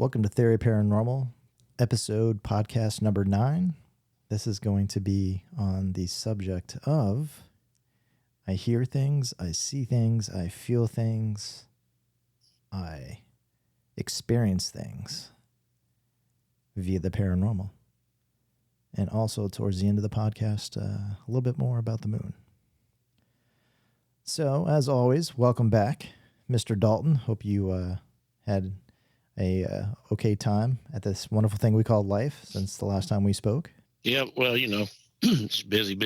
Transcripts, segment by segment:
Welcome to Theory Paranormal, podcast number 9. This is going to be on the subject of I hear things, I see things, I feel things, I experience things via the paranormal. And also towards the end of the podcast, a little bit more about the moon. So, as always, welcome back, Mr. Dalton. Hope you had a okay time at this wonderful thing we call life since the last time we spoke. Yeah, well, it's busy.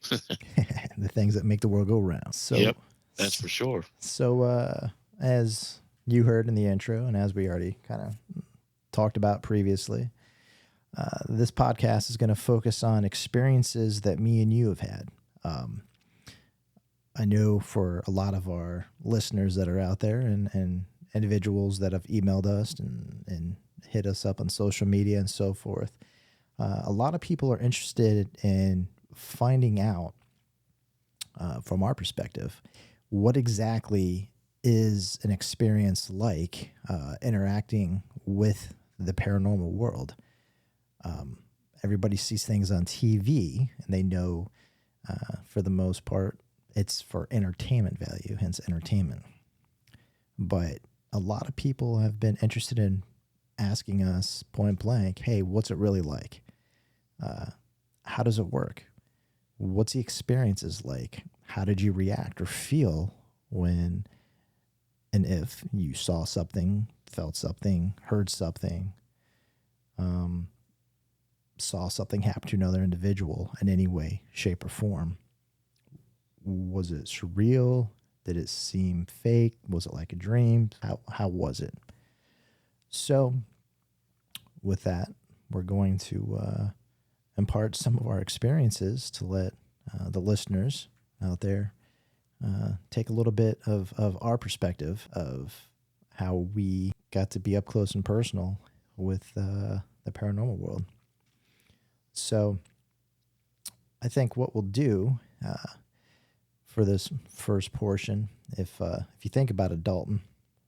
The things that make the world go round. So, yep, that's for sure. So, as you heard in the intro, and as we already kind of talked about previously, this podcast is going to focus on experiences that me and you have had. I know for a lot of our listeners that are out there and individuals that have emailed us and hit us up on social media and so forth, a lot of people are interested in finding out, from our perspective, what exactly is an experience like interacting with the paranormal world. Everybody sees things on TV, and they know, for the most part, it's for entertainment value, hence entertainment. But a lot of people have been interested in asking us point blank, hey, what's it really like? How does it work? What's the experiences like? How did you react or feel when and if you saw something, felt something, heard something, saw something happen to another individual in any way, shape, or form? Was it surreal? Did it seem fake? Was it like a dream? How was it? So, with that, we're going to impart some of our experiences to let the listeners out there take a little bit of our perspective of how we got to be up close and personal with the paranormal world. So, I think what we'll do for this first portion, if you think about it, Dalton,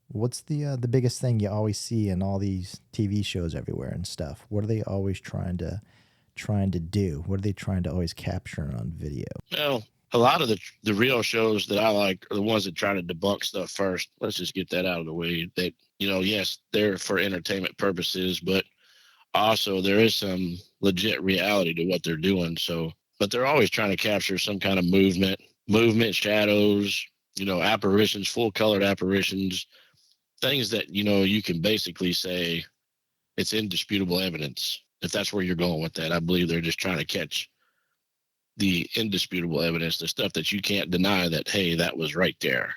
what's the biggest thing you always see in all these TV shows everywhere and stuff? What are they always trying to do? What are they trying to always capture on video? Well, a lot of the real shows that I like are the ones that try to debunk stuff first. Let's just get that out of the way. That, yes, they're for entertainment purposes, but also there is some legit reality to what they're doing. So, but they're always trying to capture some kind of movement, shadows, apparitions, full colored apparitions, things that, you can basically say it's indisputable evidence. If that's where you're going with that, I believe they're just trying to catch the indisputable evidence, the stuff that you can't deny that, hey, that was right there,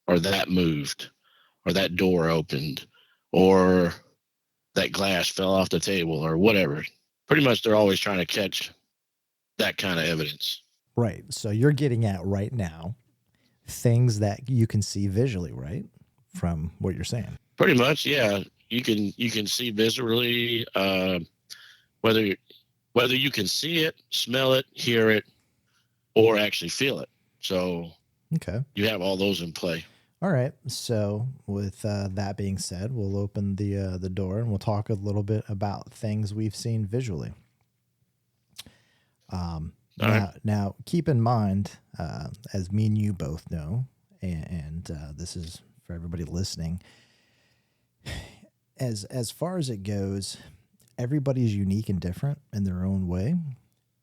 or that moved, or that door opened, or that glass fell off the table, or whatever. Pretty much they're always trying to catch that kind of evidence. Right. So you're getting at right now things that you can see visually, right? From what you're saying. Pretty much, yeah. You can see visually, whether you can see it, smell it, hear it, or actually feel it. So okay, you have all those in play. All right. So with that being said, we'll open the door and we'll talk a little bit about things we've seen visually. Now, keep in mind, as me and you both know, and this is for everybody listening, as far as it goes, everybody's unique and different in their own way.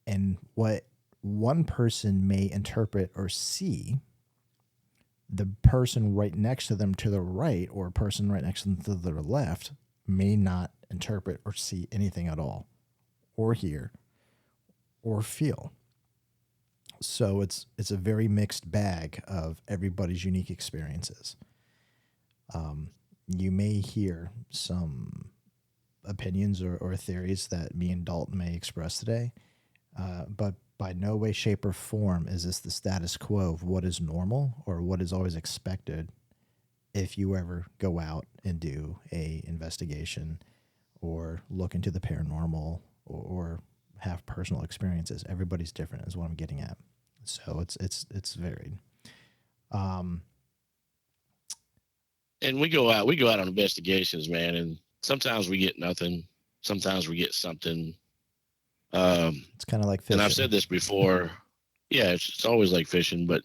And what one person may interpret or see, the person right next to them to the right or a person right next to them to their left may not interpret or see anything at all, or hear, or feel. So it's a very mixed bag of everybody's unique experiences. You may hear some opinions or theories that me and Dalton may express today, but by no way, shape, or form is this the status quo of what is normal or what is always expected if you ever go out and do a investigation or look into the paranormal or have personal experiences. Everybody's different is what I'm getting at. So it's varied. and we go out on investigations, man, and sometimes we get nothing, sometimes we get something. It's kind of like And I've fishing. said this before. Yeah, it's always like fishing, but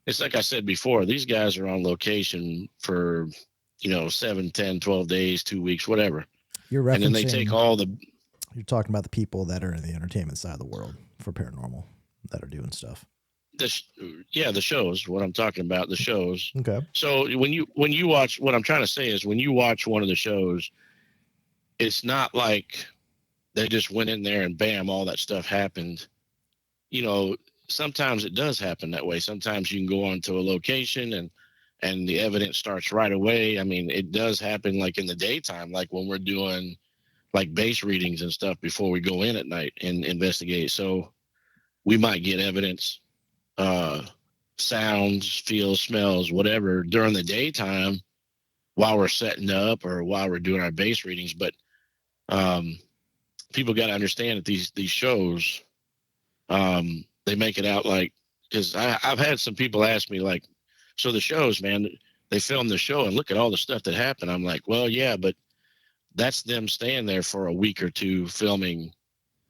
it's like I said before, these guys are on location for, 7, 10, 12 days, 2 weeks, whatever. You're And then they take referencing, all the, you're talking about the people that are in the entertainment side of the world for paranormal that are doing stuff. the shows, what I'm talking about, the shows. Okay. So when you watch, what I'm trying to say is when you watch one of the shows, it's not like they just went in there and bam, all that stuff happened. You know, sometimes it does happen that way. Sometimes you can go onto a location and the evidence starts right away. I mean, it does happen like in the daytime, like when we're doing like base readings and stuff before we go in at night and investigate. So we might get evidence, uh, sounds, feels, smells, whatever during the daytime while we're setting up or while we're doing our base readings. But um, people got to understand that these shows, they make it out like, because I've had some people ask me like, so the shows, man, they film the show and look at all the stuff that happened. I'm like, well, yeah, but that's them staying there for a week or two filming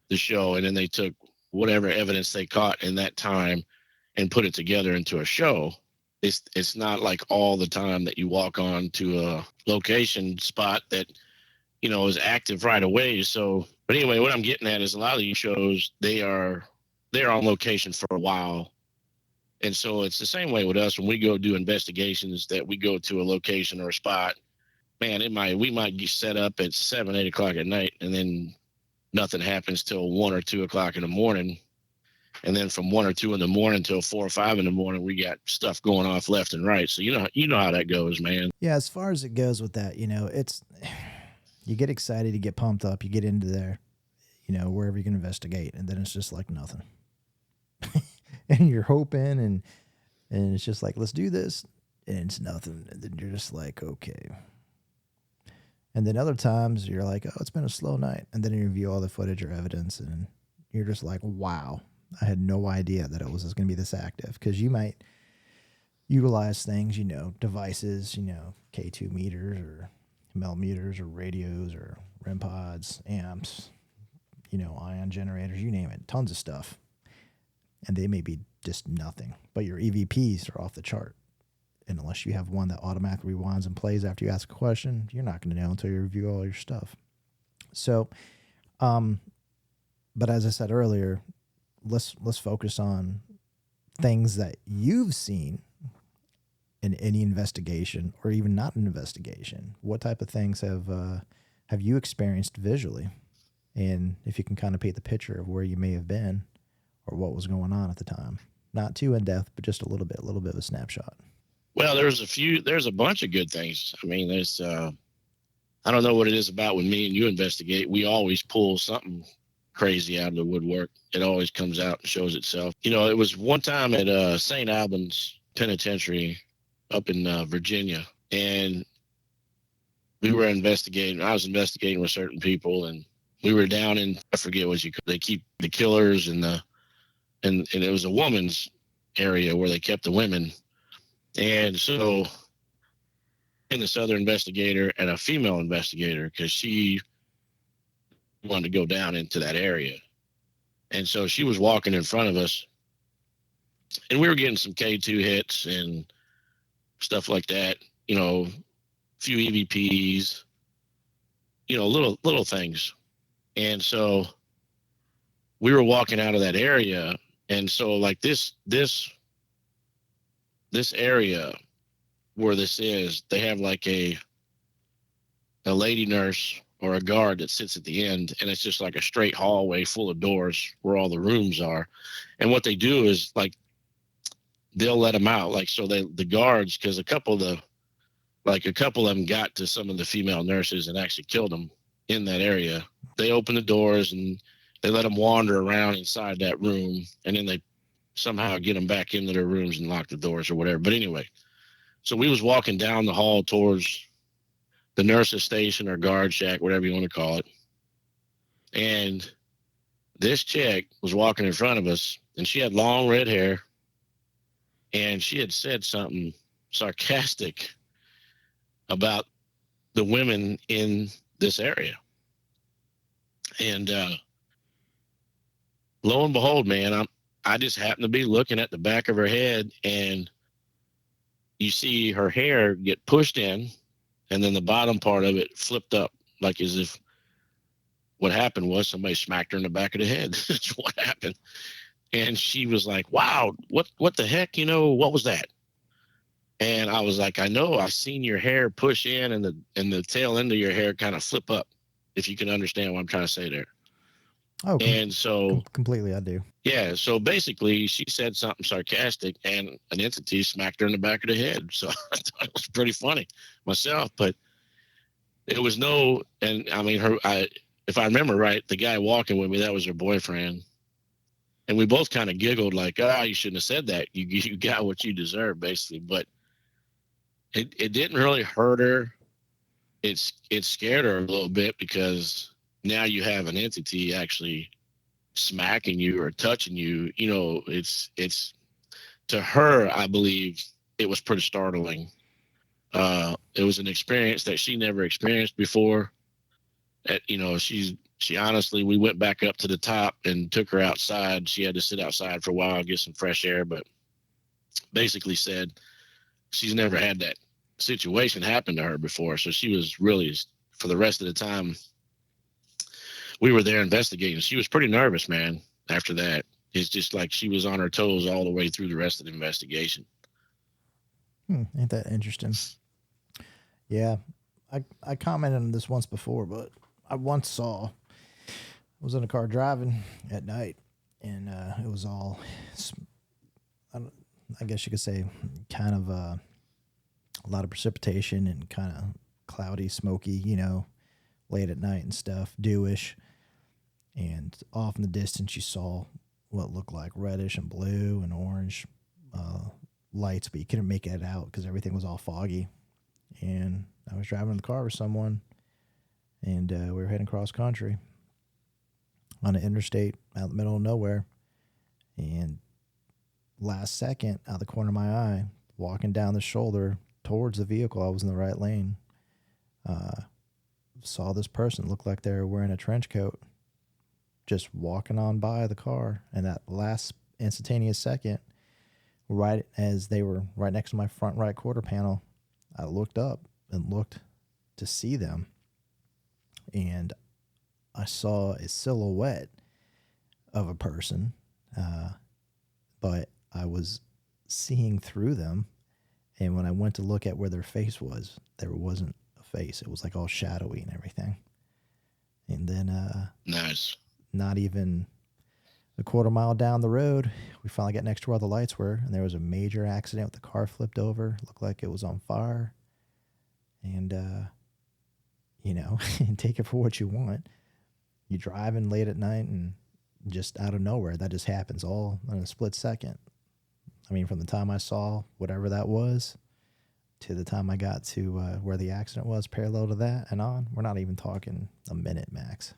the show, and then they took whatever evidence they caught in that time and put it together into a show. It's not like all the time that you walk on to a location spot that is active right away. So, but anyway, what I'm getting at is a lot of these shows they're on location for a while. And so it's the same way with us when we go do investigations that we go to a location or a spot. Man, we might get set up at 7, 8 o'clock at night, and then nothing happens till 1 or 2 o'clock in the morning. And then from 1 or 2 in the morning till 4 or 5 in the morning, we got stuff going off left and right. So you know how that goes, man. Yeah, as far as it goes with that, it's you get excited, you get pumped up, you get into there, wherever you can investigate, and then it's just like nothing. And you're hoping and it's just like, let's do this, and it's nothing. And then you're just like, okay. And then other times you're like, oh, it's been a slow night. And then you review all the footage or evidence and you're just like, wow, I had no idea that it was going to be this active. Because you might utilize things, devices, K2 meters or mel meters or radios or REM pods, amps, ion generators, you name it, tons of stuff. And they may be just nothing, but your EVPs are off the chart. And unless you have one that automatically rewinds and plays after you ask a question, you're not going to know until you review all your stuff. So, but as I said earlier, let's focus on things that you've seen in any investigation or even not an investigation. What type of things have you experienced visually? And if you can kind of paint the picture of where you may have been or what was going on at the time. Not too in depth, but just a little bit of a snapshot. Well, there's a bunch of good things. I mean, I don't know what it is about when me and you investigate. We always pull something crazy out of the woodwork. It always comes out and shows itself. It was one time at St. Albans Penitentiary up in Virginia, and we were investigating. I was investigating with certain people, and we were down in, I forget what they keep the killers and it was a woman's area where they kept the women. And so in this other investigator and a female investigator, because she wanted to go down into that area. And so she was walking in front of us, and we were getting some K2 hits and stuff like that, few EVPs, little things. And so we were walking out of that area. And so like this area where this is, they have like a lady nurse or a guard that sits at the end, and it's just like a straight hallway full of doors where all the rooms are. And what they do is like they'll let them out, like so the guards, because a couple of them got to some of the female nurses and actually killed them in that area. They open the doors and they let them wander around inside that room, and then they somehow get them back into their rooms and lock the doors or whatever. But anyway, so we was walking down the hall towards the nurse's station or guard shack, whatever you want to call it. And this chick was walking in front of us, and she had long red hair, and she had said something sarcastic about the women in this area. And lo and behold, man, I just happened to be looking at the back of her head, and you see her hair get pushed in, and then the bottom part of it flipped up, like as if what happened was somebody smacked her in the back of the head. That's what happened. And she was like, "Wow, what the heck? What was that?" And I was like, "I know, I've seen your hair push in, and the tail end of your hair kind of flip up. If you can understand what I'm trying to say there." Oh, And so, completely, I do. yeah, so basically, she said something sarcastic, and an entity smacked her in the back of the head. So I thought it was pretty funny myself, but it was no, and I mean, if I remember right, the guy walking with me, that was her boyfriend. And we both kind of giggled like, you shouldn't have said that. You got what you deserve, basically. But it didn't really hurt her. It scared her a little bit, because now you have an entity actually smacking you or touching you. It's to her, I believe it was pretty startling. It was an experience that she never experienced before. She honestly, we went back up to the top and took her outside. She had to sit outside for a while, get some fresh air, but basically said she's never had that situation happen to her before. So she was really, for the rest of the time we were there investigating, she was pretty nervous, man. After that, it's just like she was on her toes all the way through the rest of the investigation. Ain't that interesting? Yeah, I commented on this once before, but I once saw, I was in a car driving at night, and it was all, I guess you could say, kind of a lot of precipitation and kind of cloudy, smoky, late at night and stuff, dewish. And off in the distance, you saw what looked like reddish and blue and orange lights, but you couldn't make it out because everything was all foggy. And I was driving in the car with someone, and we were heading cross country on an interstate out in the middle of nowhere. And last second, out the corner of my eye, walking down the shoulder towards the vehicle, I was in the right lane, saw this person look like they were wearing a trench coat, just walking on by the car. And that last instantaneous second, right as they were right next to my front right quarter panel, I looked up and looked to see them. And I saw a silhouette of a person, but I was seeing through them. And when I went to look at where their face was, there wasn't a face. It was like all shadowy and everything. And then, Nice. not even a quarter mile down the road, we finally got next to where the lights were, and there was a major accident with the car flipped over. Looked like it was on fire. And, take it for what you want. You're driving late at night, and just out of nowhere, that just happens all in a split second. I mean, from the time I saw whatever that was to the time I got to where the accident was, parallel to that and on, we're not even talking a minute max.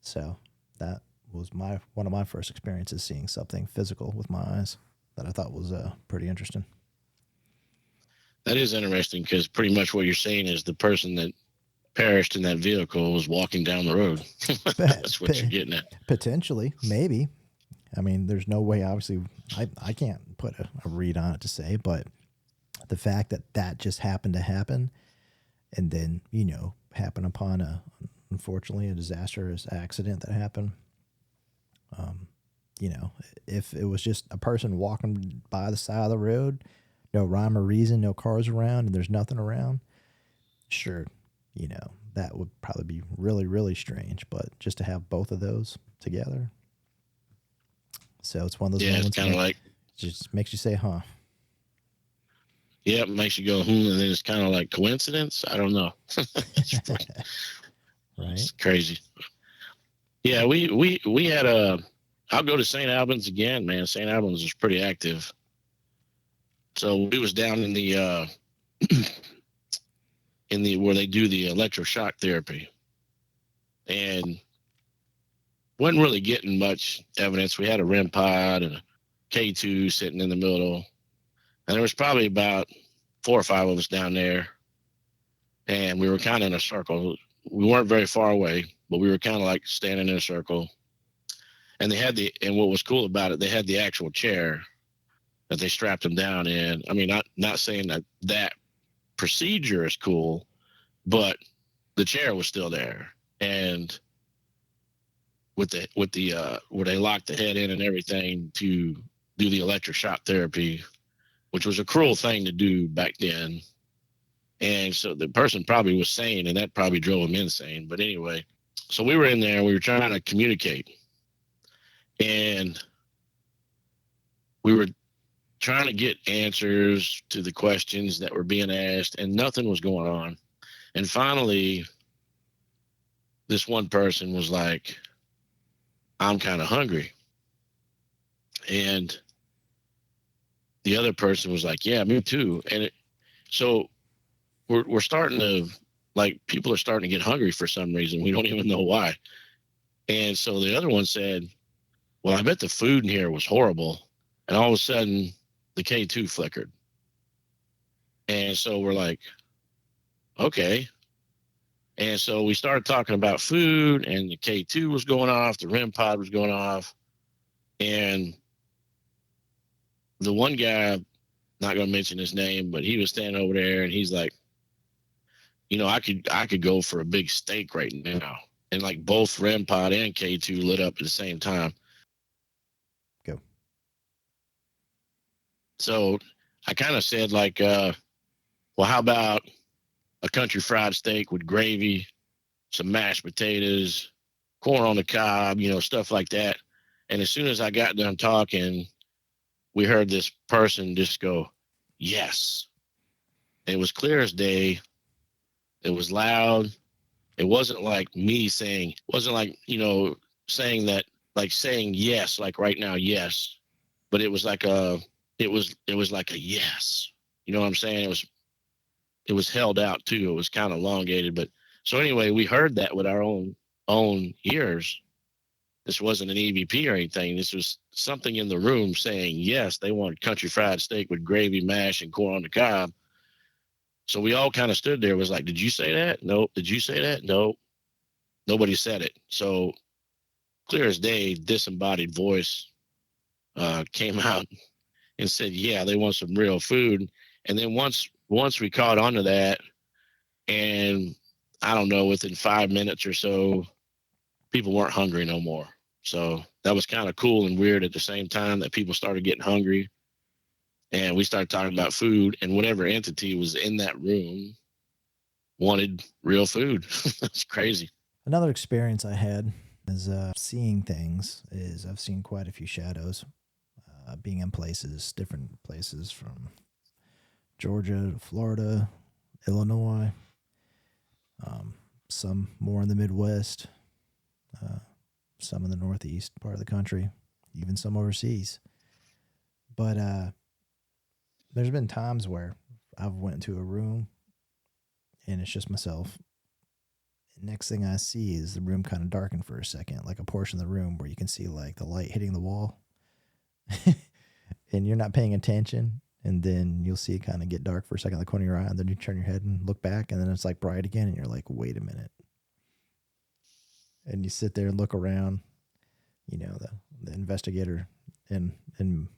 So that was one of my first experiences seeing something physical with my eyes that I thought was pretty interesting. That is interesting, because pretty much what you're saying is the person that perished in that vehicle was walking down the road. That's what you're getting at. Potentially, maybe. I mean, there's no way, obviously, I can't put a read on it to say, but the fact that just happened to happen, and then, happen upon unfortunately, a disastrous accident that happened. If it was just a person walking by the side of the road, no rhyme or reason, no cars around, and there's nothing around, sure, that would probably be really, really strange. But just to have both of those together, so it's one of those moments. It's kind of like, just makes you say, "Huh." Yeah, it makes you go, and then it's kind of like coincidence. I don't know. Right. It's crazy. Yeah, we had I'll go to St. Albans again, man. St. Albans was pretty active. So we was down in the where they do the electroshock therapy, and wasn't really getting much evidence. We had a REM pod and a K2 sitting in the middle, and there was probably about 4 or 5 of us down there. and we were kind of in a circle. We weren't very far away, but we were kind of like standing in a circle. And and what was cool about it, they had the actual chair that they strapped him down in. I mean, not saying that procedure is cool, but the chair was still there. And with the where they locked the head in and everything to do the electric shock therapy, which was a cruel thing to do back then. And so the person probably was sane, and that probably drove him insane. But anyway, so we were in there, we were trying to communicate, and we were trying to get answers to the questions that were being asked, and nothing was going on. And finally, this one person was like, I'm kind of hungry. And the other person was like, yeah, me too. So we're starting to, like, people are starting to get hungry for some reason. We don't even know why. And so the other one said, well, I bet the food in here was horrible. And all of a sudden, the K2 flickered. And so we're like, okay. And so we started talking about food, and the K2 was going off, the REM pod was going off. And the one guy, not going to mention his name, but he was standing over there, and he's like, I could go for a big steak right now. And like both REM pod and K2 lit up at the same time. Go. So I kind of said, like, well, how about a country fried steak with gravy, some mashed potatoes, corn on the cob, stuff like that. And as soon as I got done talking, we heard this person just go, yes. It was clear as day. It was loud. It wasn't like me saying, it wasn't like, saying that, like saying yes, like right now, yes. But it was like it was like a yes. You know what I'm saying? It was held out too. It was kind of elongated. But so anyway, we heard that with our own ears. This wasn't an EVP or anything. This was something in the room saying, yes, they wanted country fried steak with gravy, mash, and corn on the cob. So we all kind of stood there, was like, did you say that? Nope. Did you say that? Nope. Nobody said it. So clear as day, disembodied voice came out and said, yeah, they want some real food. And then once we caught on to that, and I don't know, within 5 minutes or so, people weren't hungry no more. So that was kind of cool and weird at the same time, that people started getting hungry, and we started talking about food, and whatever entity was in that room wanted real food. That's crazy. Another experience I had is seeing things. Is I've seen quite a few shadows, being in different places from Georgia to Florida, Illinois, some more in the Midwest, some in the Northeast part of the country, even some overseas. But there's been times where I've went into a room and it's just myself. Next thing I see is the room kind of darkened for a second, like a portion of the room where you can see like the light hitting the wall and you're not paying attention. And then you'll see it kind of get dark for a second, like corner of your eye, and then you turn your head and look back, and then it's like bright again, and you're like, wait a minute. And you sit there and look around, the investigator and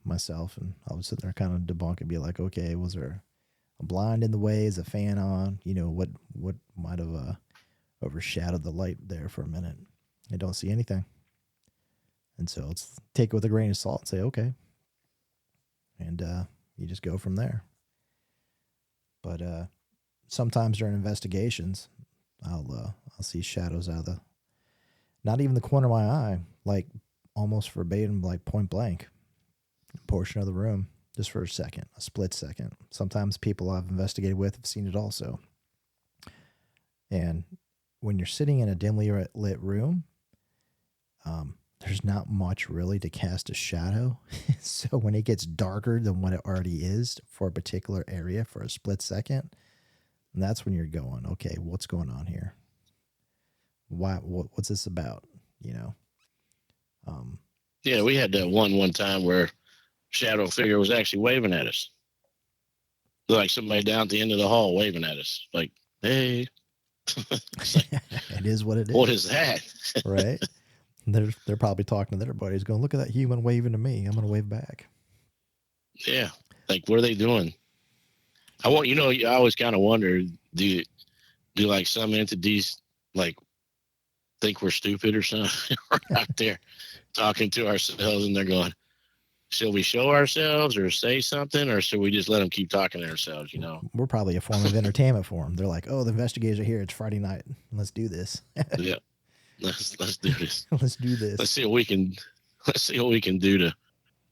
myself, and I would sit there kind of debunk and be like, okay, was there a blind in the way? Is a fan on? What might have overshadowed the light there for a minute? I don't see anything. And so let's take it with a grain of salt and say, okay. And you just go from there. But sometimes during investigations, I'll see shadows out of not even the corner of my eye, like almost verbatim, like point blank, portion of the room, just for a second, a split second. Sometimes people I've investigated with have seen it also. And when you're sitting in a dimly lit room, there's not much really to cast a shadow. So when it gets darker than what it already is for a particular area for a split second, that's when you're going, okay, what's going on here? Why? What's this about? Yeah, we had that one time where shadow figure was actually waving at us, like somebody down at the end of the hall waving at us. Like Hey, it's like, It is what it what is, is that? right? They're probably talking to their buddies, going, "Look at that human waving to me. I'm going to wave back." Yeah, like what are they doing? I want I always kind of wonder, do like some entities like think we're stupid or something? We're out there talking to ourselves, and they're going, "Should we show ourselves or say something, or should we just let them keep talking to ourselves?" We're probably a form of entertainment for them. They're like, "Oh, the investigators are here. It's Friday night. Let's do this. Yeah, let's do this. Let's do Let's this." see what we can. Let's see what we can do to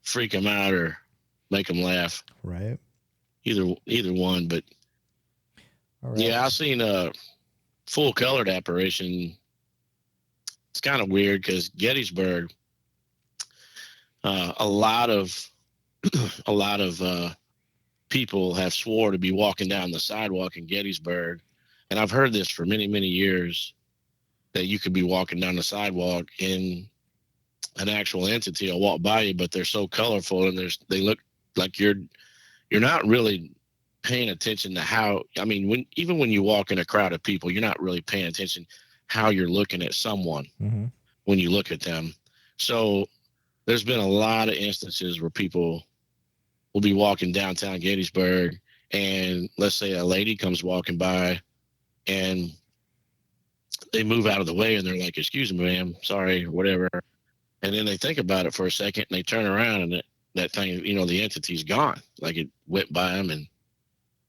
freak them out or make them laugh. Right. Either one, but All right. yeah, I've seen a full colored apparition. It's kind of weird because Gettysburg, a lot of a lot of people have swore to be walking down the sidewalk in Gettysburg, and I've heard this for many years that you could be walking down the sidewalk and an actual entity will walk by you, but they're so colorful and they look like you're not really paying attention to how. I mean, even when you walk in a crowd of people, you're not really paying attention how you're looking at someone Mm-hmm. when you look at them. So there's been a lot of instances where people will be walking downtown Gettysburg, and let's say a lady comes walking by, and they move out of the way, and they're like, "Excuse me, ma'am, sorry, whatever." And then they think about it for a second, and they turn around, and that thing, the entity's gone, like it went by them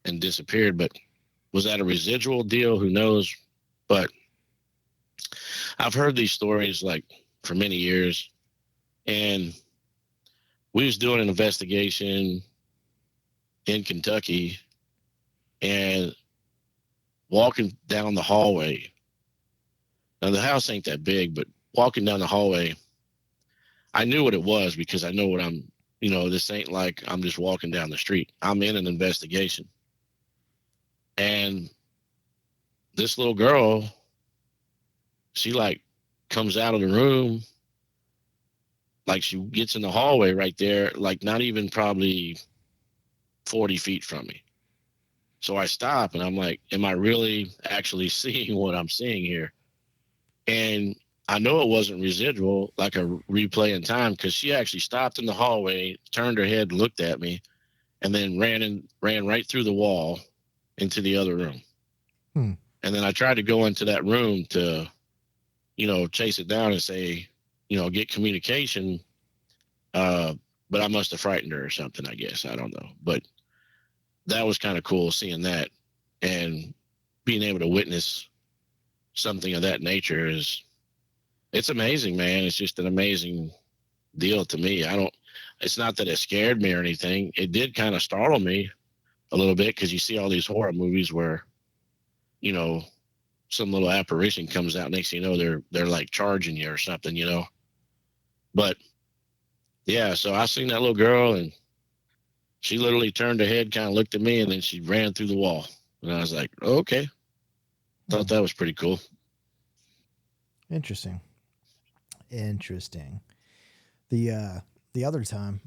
and disappeared. But was that a residual deal? Who knows? But I've heard these stories like for many years, and we was doing an investigation in Kentucky, and walking down the hallway. Now the house ain't that big, but walking down the hallway, I knew what it was because I know what I'm. This ain't like I'm just walking down the street. I'm in an investigation, and this little girl, she like comes out of the room, like she gets in the hallway right there, like not even probably 40 feet from me. So I stop and I'm like, am I really actually seeing what I'm seeing here? And I know it wasn't residual, like a replay in time, because she actually stopped in the hallway, turned her head, looked at me, and then ran right through the wall into the other room. Hmm. And then I tried to go into that room to, chase it down and say, get communication. But I must have frightened her or something, I guess. I don't know. But that was kind of cool seeing that, and being able to witness something of that nature it's amazing, man. It's just an amazing deal to me. It's not that it scared me or anything. It did kind of startle me a little bit because you see all these horror movies where, you know, some little apparition comes out. Next thing you know, they're like charging you or something. But yeah, so I seen that little girl, and she literally turned her head, kind of looked at me, and then she ran through the wall. And I was like, oh, okay. Thought that was pretty cool. Interesting. Interesting. The other time,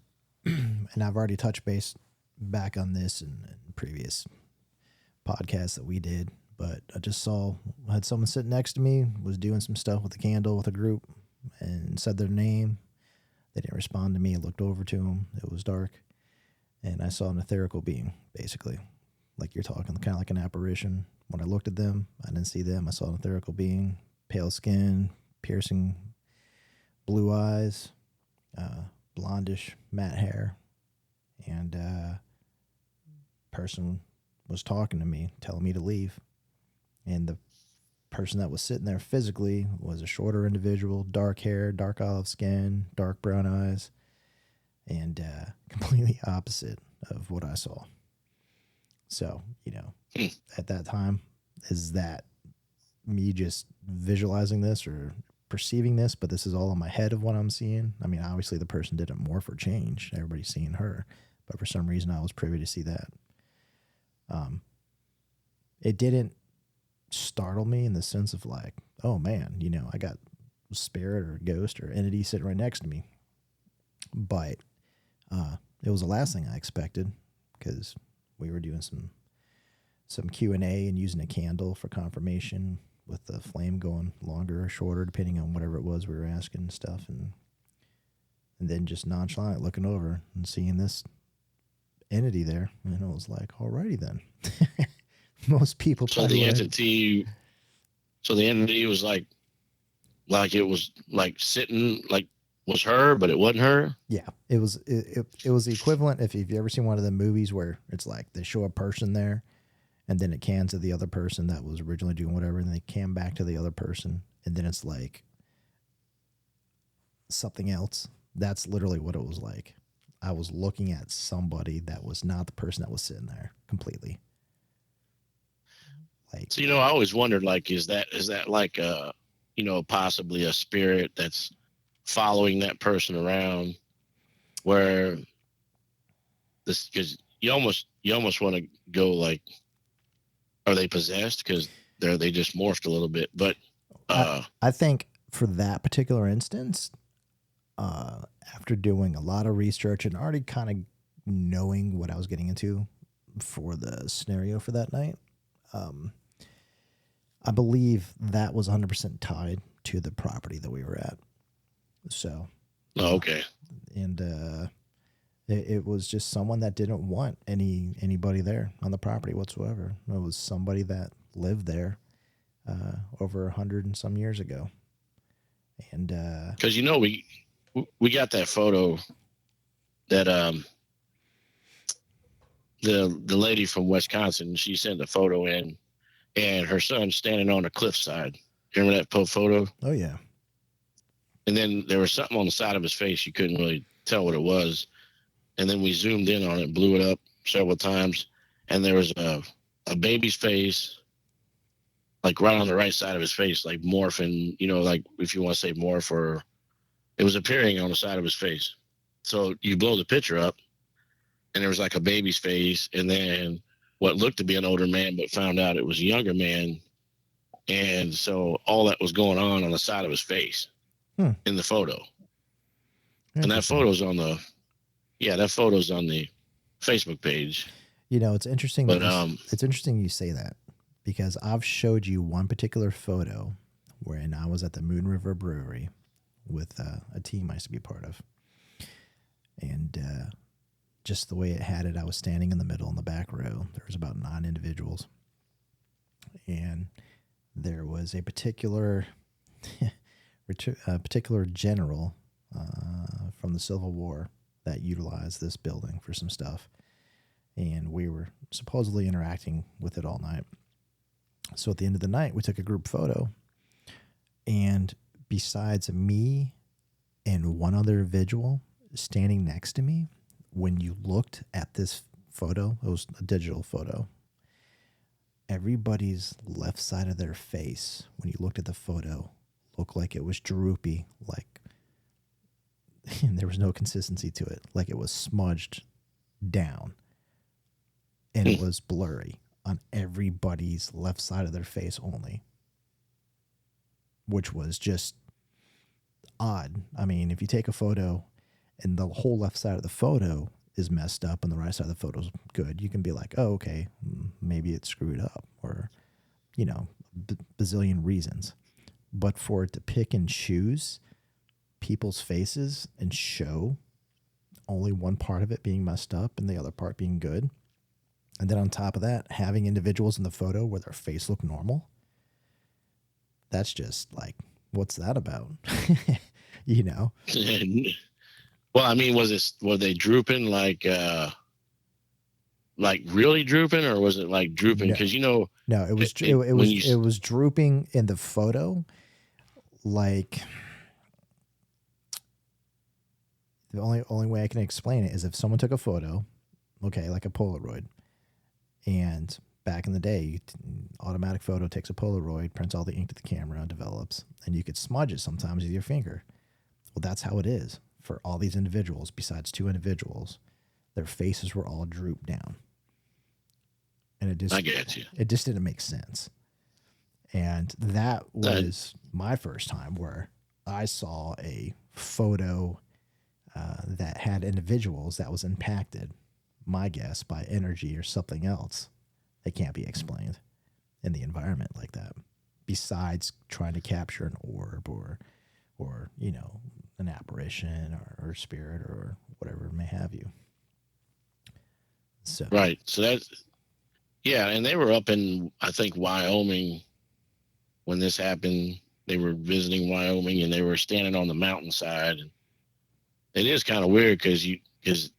and I've already touched base back on this in previous podcasts that we did, but I had someone sitting next to me, was doing some stuff with a candle with a group, and said their name. They didn't respond to me. I looked over to them. It was dark, and I saw an etherical being, basically, like you're talking, kind of like an apparition. When I looked at them, I didn't see them. I saw an etherical being, pale skin, piercing blue eyes, blondish matte hair, and person was talking to me, telling me to leave. And the person that was sitting there physically was a shorter individual, dark hair, dark olive skin, dark brown eyes, and completely opposite of what I saw. So, at that time, is that me just visualizing this or perceiving this, but this is all in my head of what I'm seeing? I mean, obviously the person didn't morph or change. Everybody's seeing her, but for some reason I was privy to see that. It didn't startle me in the sense of like, oh man, I got a spirit or a ghost or entity sitting right next to me. But it was the last thing I expected because we were doing some some Q&A and using a candle for confirmation with the flame going longer or shorter depending on whatever it was we were asking and stuff, and then just nonchalant looking over and seeing this entity there, and it was like, alrighty then. Most people So probably the wouldn't. entity, so the entity was like it was like sitting, like was her, but it wasn't her. Yeah, it was the equivalent if you've ever seen one of the movies where it's like they show a person there and then it cans to the other person that was originally doing whatever, and they cam back to the other person, and then it's like something else. That's literally what it was like. I was looking at somebody that was not the person that was sitting there completely. Like, So I always wondered, like, is that like possibly a spirit that's following that person around, where this, because you almost want to go like, are they possessed? Because they just morphed a little bit, but I think for that particular instance, after doing a lot of research and already kind of knowing what I was getting into for the scenario for that night, I believe that was 100% tied to the property that we were at. So, okay. And it was just someone that didn't want anybody there on the property whatsoever. It was somebody that lived there over 100 and some years ago. And because we got that photo that the lady from Wisconsin, she sent a photo in, and her son standing on a cliffside. Remember that photo? Oh yeah. And then there was something on the side of his face. You couldn't really tell what it was. And then we zoomed in on it, blew it up several times, and there was a baby's face, like right on the right side of his face, like morphing, like if you want to say morph, or it was appearing on the side of his face. So you blow the picture up, and there was like a baby's face, and then what looked to be an older man, but found out it was a younger man. And so all that was going on the side of his face in the photo. And that photo's on the Facebook page. It's interesting. But it's interesting you say that, because I've showed you one particular photo wherein I was at the Moon River Brewery with a team I used to be part of. And just the way it had it, I was standing in the middle in the back row. There was about 9 individuals. And there was a particular general from the Civil War that utilized this building for some stuff. And we were supposedly interacting with it all night. So at the end of the night, we took a group photo. And besides me and one other individual standing next to me, when you looked at this photo, it was a digital photo, everybody's left side of their face, when you looked at the photo, looked like it was droopy, like, and there was no consistency to it, like it was smudged down, and it was blurry on everybody's left side of their face only, which was just odd. I mean, if you take a photo and the whole left side of the photo is messed up and the right side of the photo is good, you can be like, oh, okay, maybe it's screwed up, or, bazillion reasons. But for it to pick and choose people's faces and show only one part of it being messed up and the other part being good, and then on top of that, having individuals in the photo where their face looked normal, that's just like, what's that about? Well, I mean, were they drooping like really drooping, or was it like drooping? Because no, it was it was drooping in the photo. Like, the only way I can explain it is if someone took a photo, okay, like a Polaroid, and back in the day, automatic photo takes a Polaroid, prints all the ink to the camera, develops, and you could smudge it sometimes with your finger. Well, that's how it is for all these individuals. Besides 2 individuals, their faces were all drooped down, and I get you. It just didn't make sense. And that was my first time where I saw a photo that had individuals that was impacted, my guess, by energy or something else. It can't be explained in the environment like that. Besides trying to capture an orb or you know, an apparition or spirit or whatever may have you. So Right. So that's, yeah. And they were up in, I think, Wyoming when this happened. They were visiting Wyoming and they were standing on the mountainside. And it is kind of weird because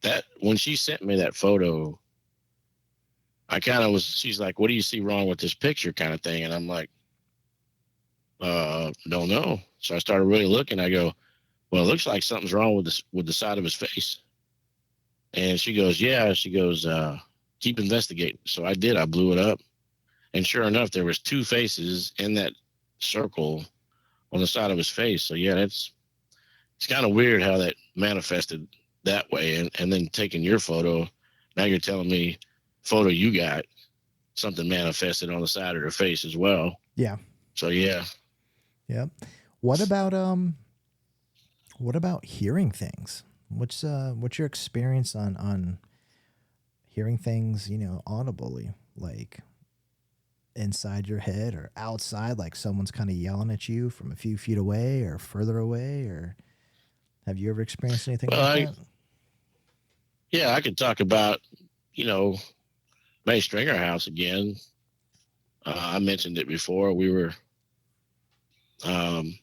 that, when she sent me that photo, I kind of was, she's like, what do you see wrong with this picture kind of thing? And I'm like, don't know. So I started really looking. I go, well, it looks like something's wrong with this, with the side of his face. And she goes, yeah. She goes, keep investigating. So I did. I blew it up. And sure enough, there was two faces in that circle on the side of his face. So yeah, it's kind of weird how that manifested that way. And then taking your photo, now you're telling me photo you got, something manifested on the side of her face as well. yeah, So yeah. yeah. What about what about hearing things? What's your experience on hearing things, you know, audibly, like inside your head or outside, like someone's kind of yelling at you from a few feet away or further away? Or have you ever experienced anything Well, like that? yeah, I could talk about, you know, May Stringer House again. I mentioned it before. We were, um,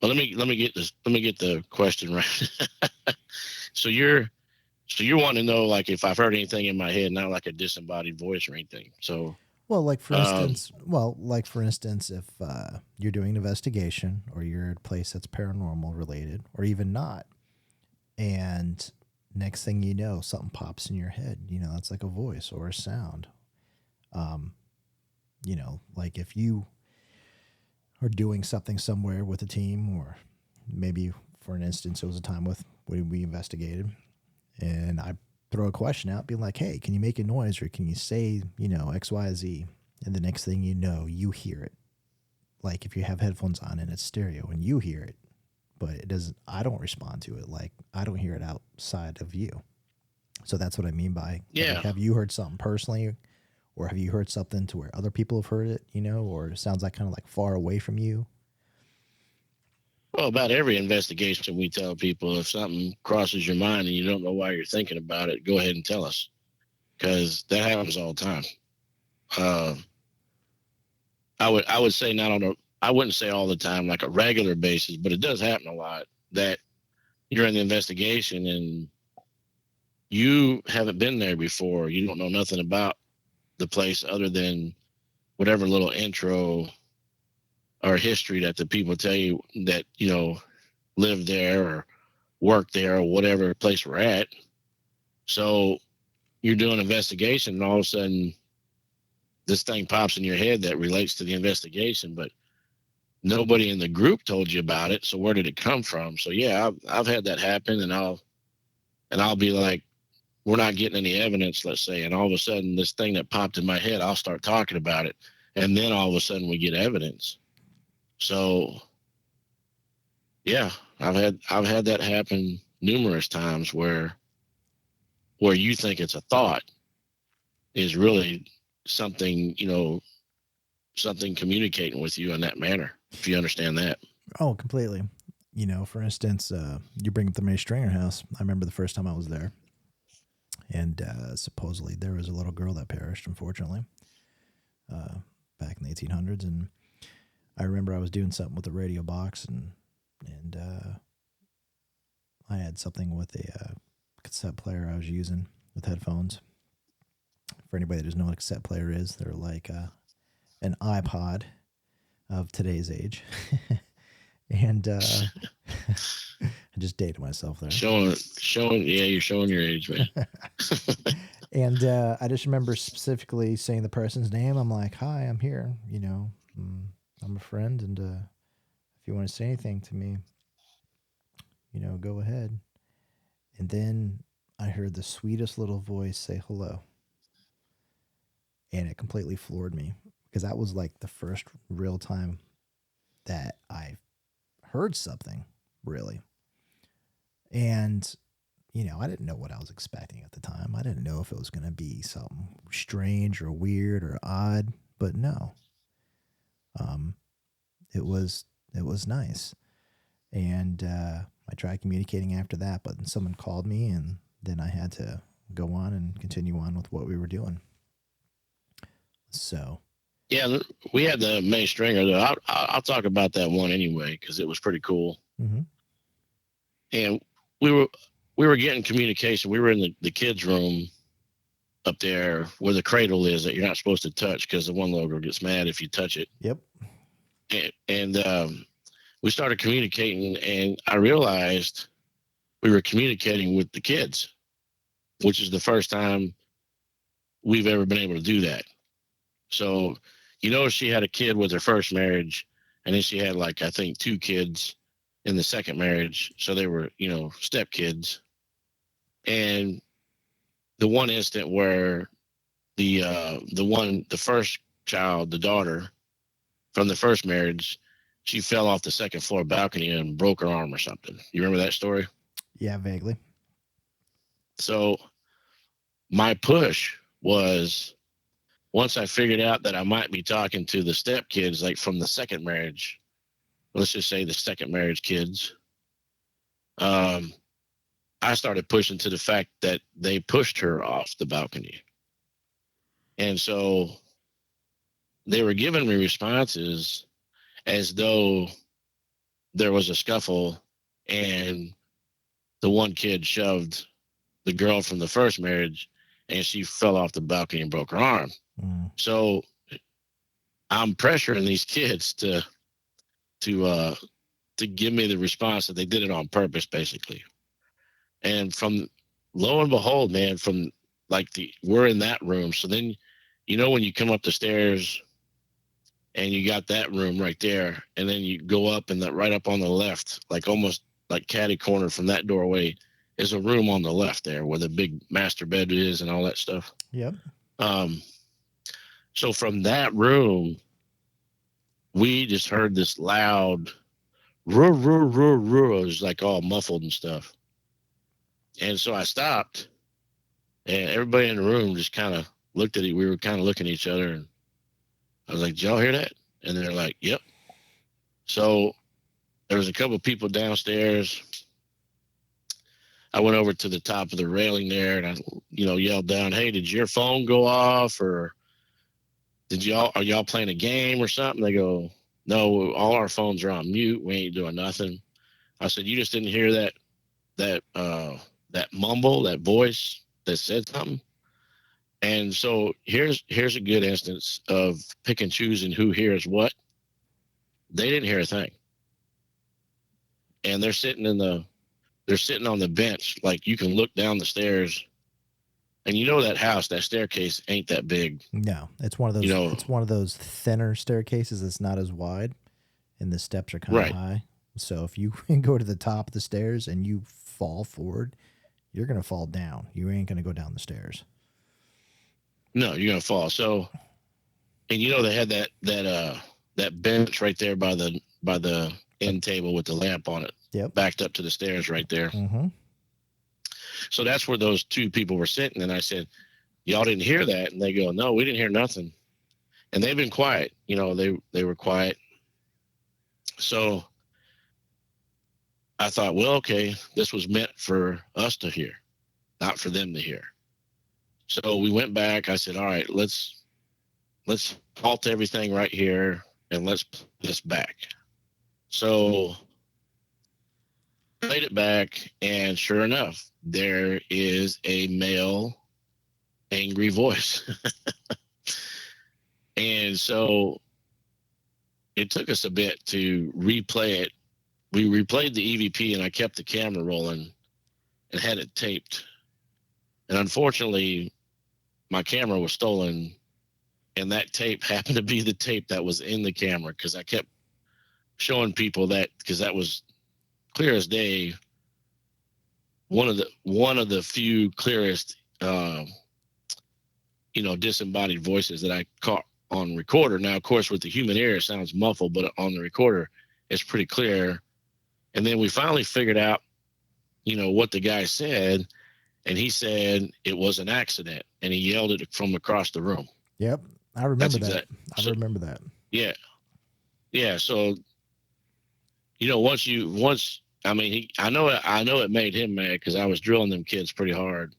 well, let me get this. Let me get the question right. so you're so you're wanting to know like if I've heard anything in my head, not like a disembodied voice or anything. So Well, um, like for instance, if you're doing an investigation or you're at a place that's paranormal related, or even not, and next thing you know, something pops in your head. You know, it's like a voice or a sound. Um, you know, like if you are doing something somewhere with a team, or maybe for an instance, it was a time with when we investigated, and I throw a question out, being like, "Hey, can you make a noise, or can you say, you know, X, Y, Z?" And the next thing you know, you hear it. Like if you have headphones on and it's stereo, and you hear it, but it doesn't. I don't respond to it. Like I don't hear it outside of you. So that's what I mean by yeah. have you heard something personally, or have you heard something to where other people have heard it? You know, or it sounds like kind of like far away from you. Well, about every investigation, we tell people if something crosses your mind and you don't know why you're thinking about it, go ahead and tell us because that happens all the time. Uh, I would say not on a, I wouldn't say all the time like a regular basis, but it does happen a lot that you're in the investigation and you haven't been there before. You don't know nothing about the place other than whatever little intro or history that the people tell you that, you know, live there or work there or whatever place we're at. So you're doing an investigation and all of a sudden this thing pops in your head that relates to the investigation, but nobody in the group told you about it. So where did it come from? So yeah, I've had that happen, and I'll be like, we're not getting any evidence, let's say, and all of a sudden this thing that popped in my head, I'll start talking about it, and then all of a sudden we get evidence. So yeah, I've had that happen numerous times where you think it's a thought is really something, you know, something communicating with you in that manner, if you understand that. Oh, completely. You know, for instance, you bring up the May Stringer house. I remember the first time I was there, and supposedly there was a little girl that perished, unfortunately, uh, back in the 1800s. And I remember I was doing something with the radio box, and I had something with a cassette player I was using with headphones. For anybody that doesn't know what a cassette player is, they're like an iPod of today's age. And I just dated myself there. Yeah, you're showing your age, man. And I just remember specifically saying the person's name. I'm like, "Hi, I'm here. You know, I'm a friend, and if you want to say anything to me, you know, go ahead." And then I heard the sweetest little voice say hello, and it completely floored me because that was like the first real time that I heard something really. And I didn't know what I was expecting at the time. I didn't know if it was going to be something strange or weird or odd, but no. Um, it was nice, and I tried communicating after that, but someone called me, and then I had to go on and continue on with what we were doing. So, Yeah, we had the May Stringer. Though. I'll talk about that one anyway because it was pretty cool. mm-hmm. And we were getting communication. We were in the kids' room up there where the cradle is that you're not supposed to touch because the one little girl gets mad if you touch it. Yep. And we started communicating, and I realized we were communicating with the kids, which is the first time we've ever been able to do that. So, she had a kid with her first marriage, and then she had like I think 2 kids in the second marriage. So they were, step kids. And the one instant where the first child, the daughter from the first marriage, she fell off the second floor balcony and broke her arm or something. You remember that story? Yeah, vaguely. So my push was once I figured out that I might be talking to the step kids, like from the second marriage, let's just say the second marriage kids, I started pushing to the fact that they pushed her off the balcony. And so they were giving me responses as though there was a scuffle and the one kid shoved the girl from the first marriage and she fell off the balcony and broke her arm. Mm. So I'm pressuring these kids to give me the response that they did it on purpose, basically. And from lo and behold, man, from like we're in that room. So then, when you come up the stairs and you got that room right there, and then you go up and right up on the left, like almost like catty corner from that doorway, is a room on the left there where the big master bed is and all that stuff. Yep. So from that room, we just heard this loud roar, roar, roar, roar. It was like all muffled and stuff. And so I stopped, and everybody in the room just kind of looked at it. We were kind of looking at each other, and I was like, "Did y'all hear that?" And they're like, "Yep." So there was a couple of people downstairs. I went over to the top of the railing there, and I, yelled down, "Hey, did your phone go off, or are y'all playing a game or something?" They go, "No, all our phones are on mute. We ain't doing nothing." I said, "You just didn't hear that mumble, that voice that said something?" And so here's a good instance of pick and choosing who hears what. They didn't hear a thing, and they're sitting on the bench. Like you can look down the stairs, and that house, that staircase ain't that big. No, it's one of those. It's one of those thinner staircases. It's not as wide, and the steps are kind of high. So if you go to the top of the stairs and you fall forward, you're gonna fall down. You ain't gonna go down the stairs. No, you're gonna fall. So, and they had that bench right there by the end table with the lamp on it. Yep. Backed up to the stairs right there. Mm-hmm. So that's where those 2 people were sitting, and I said, "Y'all didn't hear that?" And they go, "No, we didn't hear nothing." And they've been quiet. They were quiet. So I thought, well, okay, this was meant for us to hear, not for them to hear. So we went back. I said, all right, let's halt everything right here and let's put this back. So played it back, and sure enough, there is a male angry voice. And so it took us a bit to replay it. We replayed the EVP, and I kept the camera rolling and had it taped. And unfortunately, my camera was stolen, and that tape happened to be the tape that was in the camera, because I kept showing people that, because that was clear as day, one of the few clearest disembodied voices that I caught on recorder. Now, of course, with the human ear, it sounds muffled, but on the recorder, it's pretty clear. And then we finally figured out, what the guy said, and he said it was an accident, and he yelled it from across the room. Yep, I That's remember that. exact. I So remember that. yeah, yeah. So once I mean, I know it made him mad because I was drilling them kids pretty hard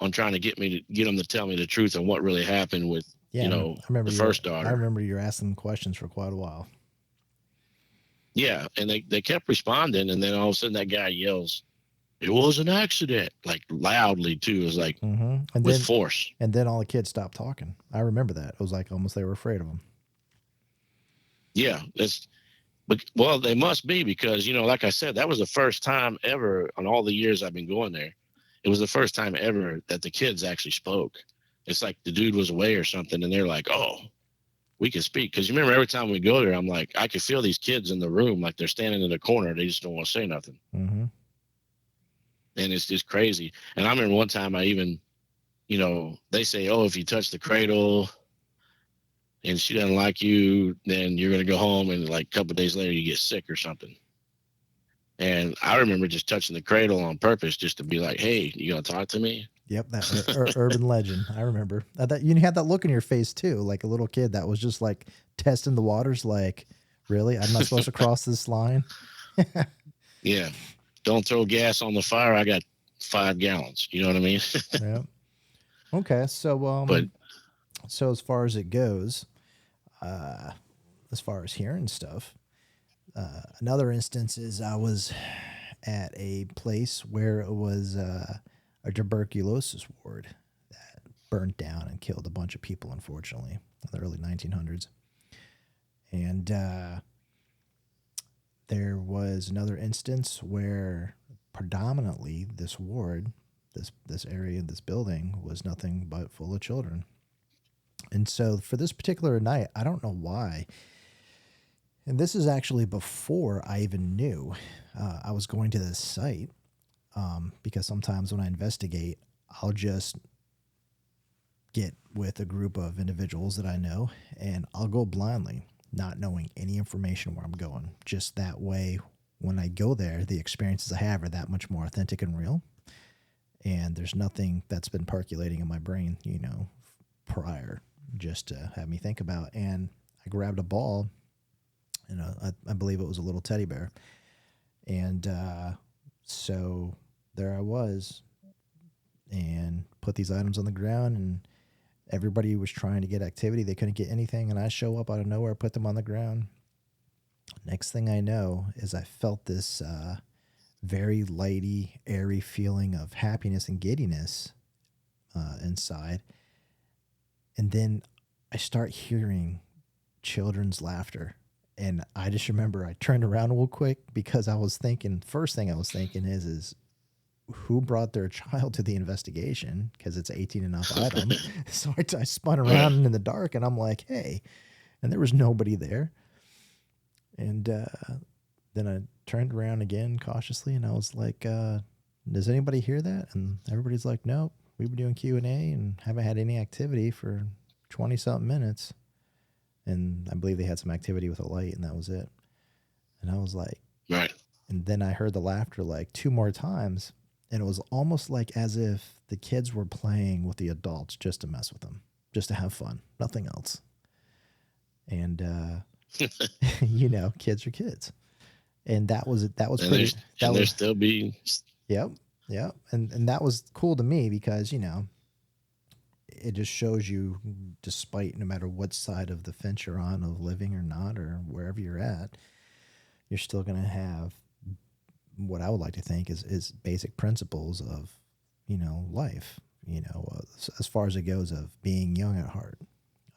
on trying to get them to tell me the truth on what really happened with Yeah, I remember the you. first I daughter. remember you were asking them questions for quite a while. Yeah, and they kept responding, and then all of a sudden that guy yells, "It was an accident!" like loudly too. It was like And with then force. all the kids stopped talking. I remember that. It was like almost they were afraid of him. Yeah, well, they must be because like I said, that was the first time ever on all the years I've been going there. It was the first time ever that the kids actually spoke. It's like the dude was away or something, and they're like, "Oh, we can speak." Because you remember every time we go there, I'm like, I could feel these kids in the room, like they're standing in the corner, they just don't want to say nothing, Mm-hmm. and it's just crazy. And I remember one time I even, they say, "Oh, if you touch the cradle and she doesn't like you, then you're gonna go home, and like a couple of days later you get sick or something." And I remember just touching the cradle on purpose just to be like, "Hey, you gonna talk to me?" Yep, that urban legend. I remember that you had that look in your face too, like a little kid that was just like testing the waters. Like, really, I'm not supposed to cross this line. Yeah. Don't throw gas on the fire. I got 5 gallons. You know what I mean? Yeah. Okay. So But so as far as it goes, as far as hearing stuff, another instance is I was at a place where it was a tuberculosis ward that burnt down and killed a bunch of people, unfortunately, in the early 1900s. And there was another instance where predominantly this ward, this area, this building was nothing but full of children. And so for this particular night, I don't know why. And this is actually before I even knew I was going to this site, because sometimes when I investigate, I'll just get with a group of individuals that I know and I'll go blindly, not knowing any information where I'm going. Just that way, when I go there, the experiences I have are that much more authentic and real. And there's nothing that's been percolating in my brain, prior just to have me think about. And I grabbed a ball, and I believe it was a little teddy bear. And so there I was and put these items on the ground, and everybody was trying to get activity. They couldn't get anything, and I show up out of nowhere, put them on the ground. Next thing I know is I felt this very lighty, airy feeling of happiness and giddiness inside. And then I start hearing children's laughter. And I just remember I turned around real quick because I was thinking, first thing I was thinking is who brought their child to the investigation, because it's 18 and up item. So I spun around in the dark and I'm like, hey, and there was nobody there. And then I turned around again cautiously and I was like, does anybody hear that? And everybody's like, nope, we've been doing Q&A and haven't had any activity for 20 something minutes. And I believe they had some activity with a light and that was it. And I was like, right. And then I heard the laughter like 2 more times. And it was almost like as if the kids were playing with the adults just to mess with them, just to have fun, nothing else. And, kids are kids. And that was pretty. They're still being. Yep. Yep. And that was cool to me because, it just shows you, despite no matter what side of the fence you're on of living or not, or wherever you're at, you're still going to have what I would like to think is basic principles of, life, as far as it goes of being young at heart.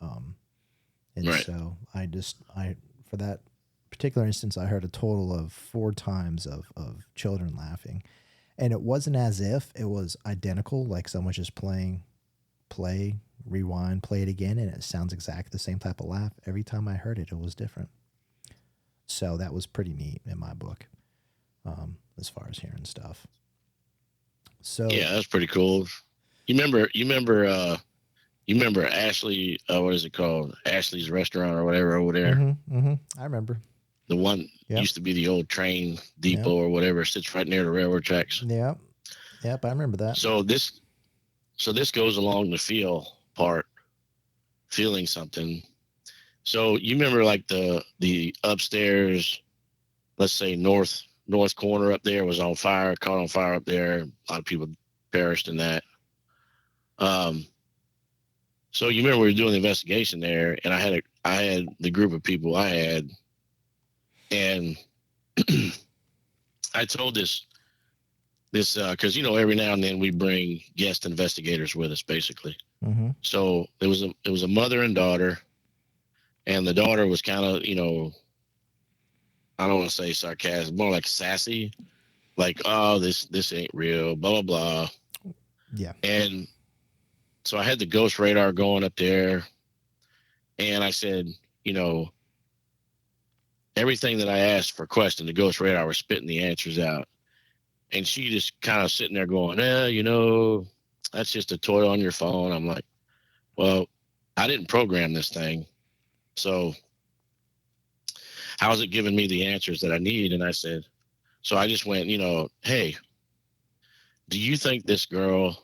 And Right. so for that particular instance, I heard a total of 4 times of children laughing. And it wasn't as if it was identical, like someone just playing, play, rewind, play it again, and it sounds exactly the same type of laugh. Every time I heard it, it was different. So that was pretty neat in my book, as far as hearing stuff. So yeah, that's pretty cool. You remember Ashley? What is it called? Ashley's Restaurant or whatever over there. I remember The one Yep. used to be the old train Yep. depot or whatever, sits right near the railroad tracks. Yep. Yep. I remember that. So this goes along the feel part, feeling something. So you remember like the upstairs, let's say north corner up there was on fire, caught on fire up there. A lot of people perished in that. So you remember we were doing the investigation there, and I had the group of people I had, and I told this because every now and then we bring guest investigators with us, basically. Mm-hmm. So it was a mother and daughter, and the daughter was kind of I don't want to say sarcastic, more like sassy, like, oh, this ain't real, blah blah blah. Yeah. And so I had the ghost radar going up there, and I said, everything that I asked for question, the ghost radar was spitting the answers out. And she just kind of sitting there going, that's just a toy on your phone. I'm like, well, I didn't program this thing. So how is it giving me the answers that I need? And I said, so I just went, hey, do you think this girl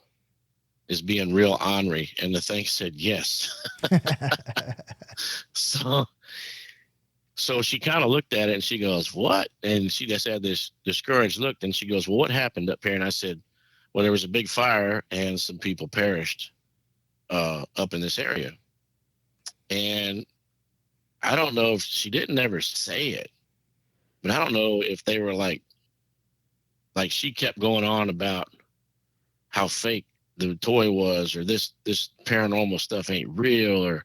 is being real ornery? And the thing said, yes. So she kind of looked at it and she goes, what? And she just had this discouraged look. And she goes, well, what happened up here? And I said, well, there was a big fire and some people perished up in this area. And I don't know if she didn't ever say it, but I don't know if they were like she kept going on about how fake the toy was, or this paranormal stuff ain't real, or,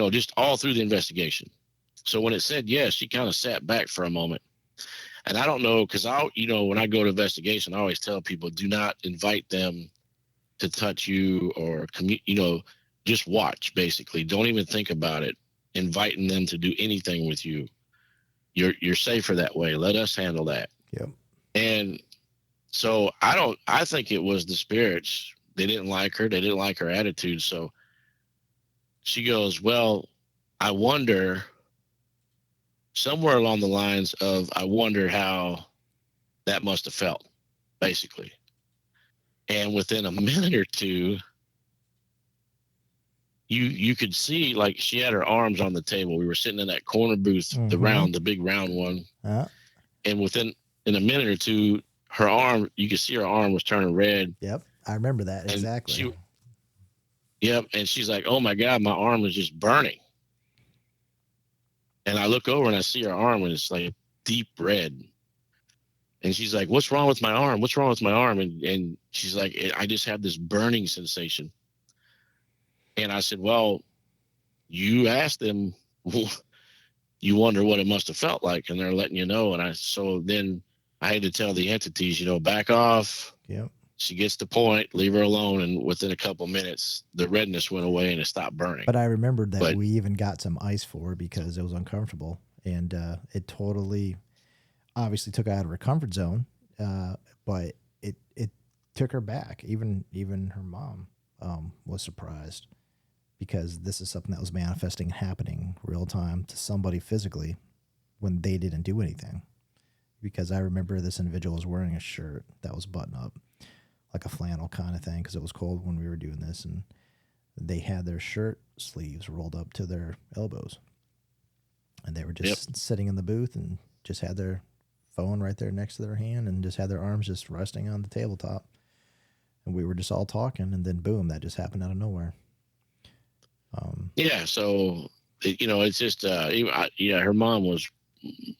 just all through the investigation. So when it said yes, she kind of sat back for a moment. And I don't know, because when I go to investigation, I always tell people, do not invite them to touch you or just watch, basically. Don't even think about it, inviting them to do anything with you. You're safer that way. Let us handle that. Yep. And so I think it was the spirits. They didn't like her. They didn't like her attitude. So she goes, well, I wonder, somewhere along the lines of, I wonder how that must have felt, basically. And within a minute or two, you could see, like, she had her arms on the table. We were sitting in that corner booth, Mm-hmm. the big round one. And in a minute or two, her arm, you could see her arm was turning red. Yep. I remember that exactly. And she's like, oh my God, my arm is just burning. And I look over and I see her arm, and it's like deep red. And she's like, what's wrong with my arm? What's wrong with my arm? And she's like, I just have this burning sensation. And I said, well, you asked them, you wonder what it must have felt like, and they're letting you know. And so then I had to tell the entities, back off. Yep. She gets the point, leave her alone. And within a couple minutes, the redness went away and it stopped burning. But I remembered that we even got some ice for her because it was uncomfortable, and it totally, obviously took her out of her comfort zone. But it took her back. Even her mom was surprised, because this is something that was manifesting and happening real time to somebody physically when they didn't do anything. Because I remember this individual was wearing a shirt that was buttoned up, like a flannel kind of thing, because it was cold when we were doing this, and they had their shirt sleeves rolled up to their elbows, and they were just sitting in the booth and just had their phone right there next to their hand and just had their arms just resting on the tabletop. And we were just all talking, and then boom, that just happened out of nowhere. So it's just her mom was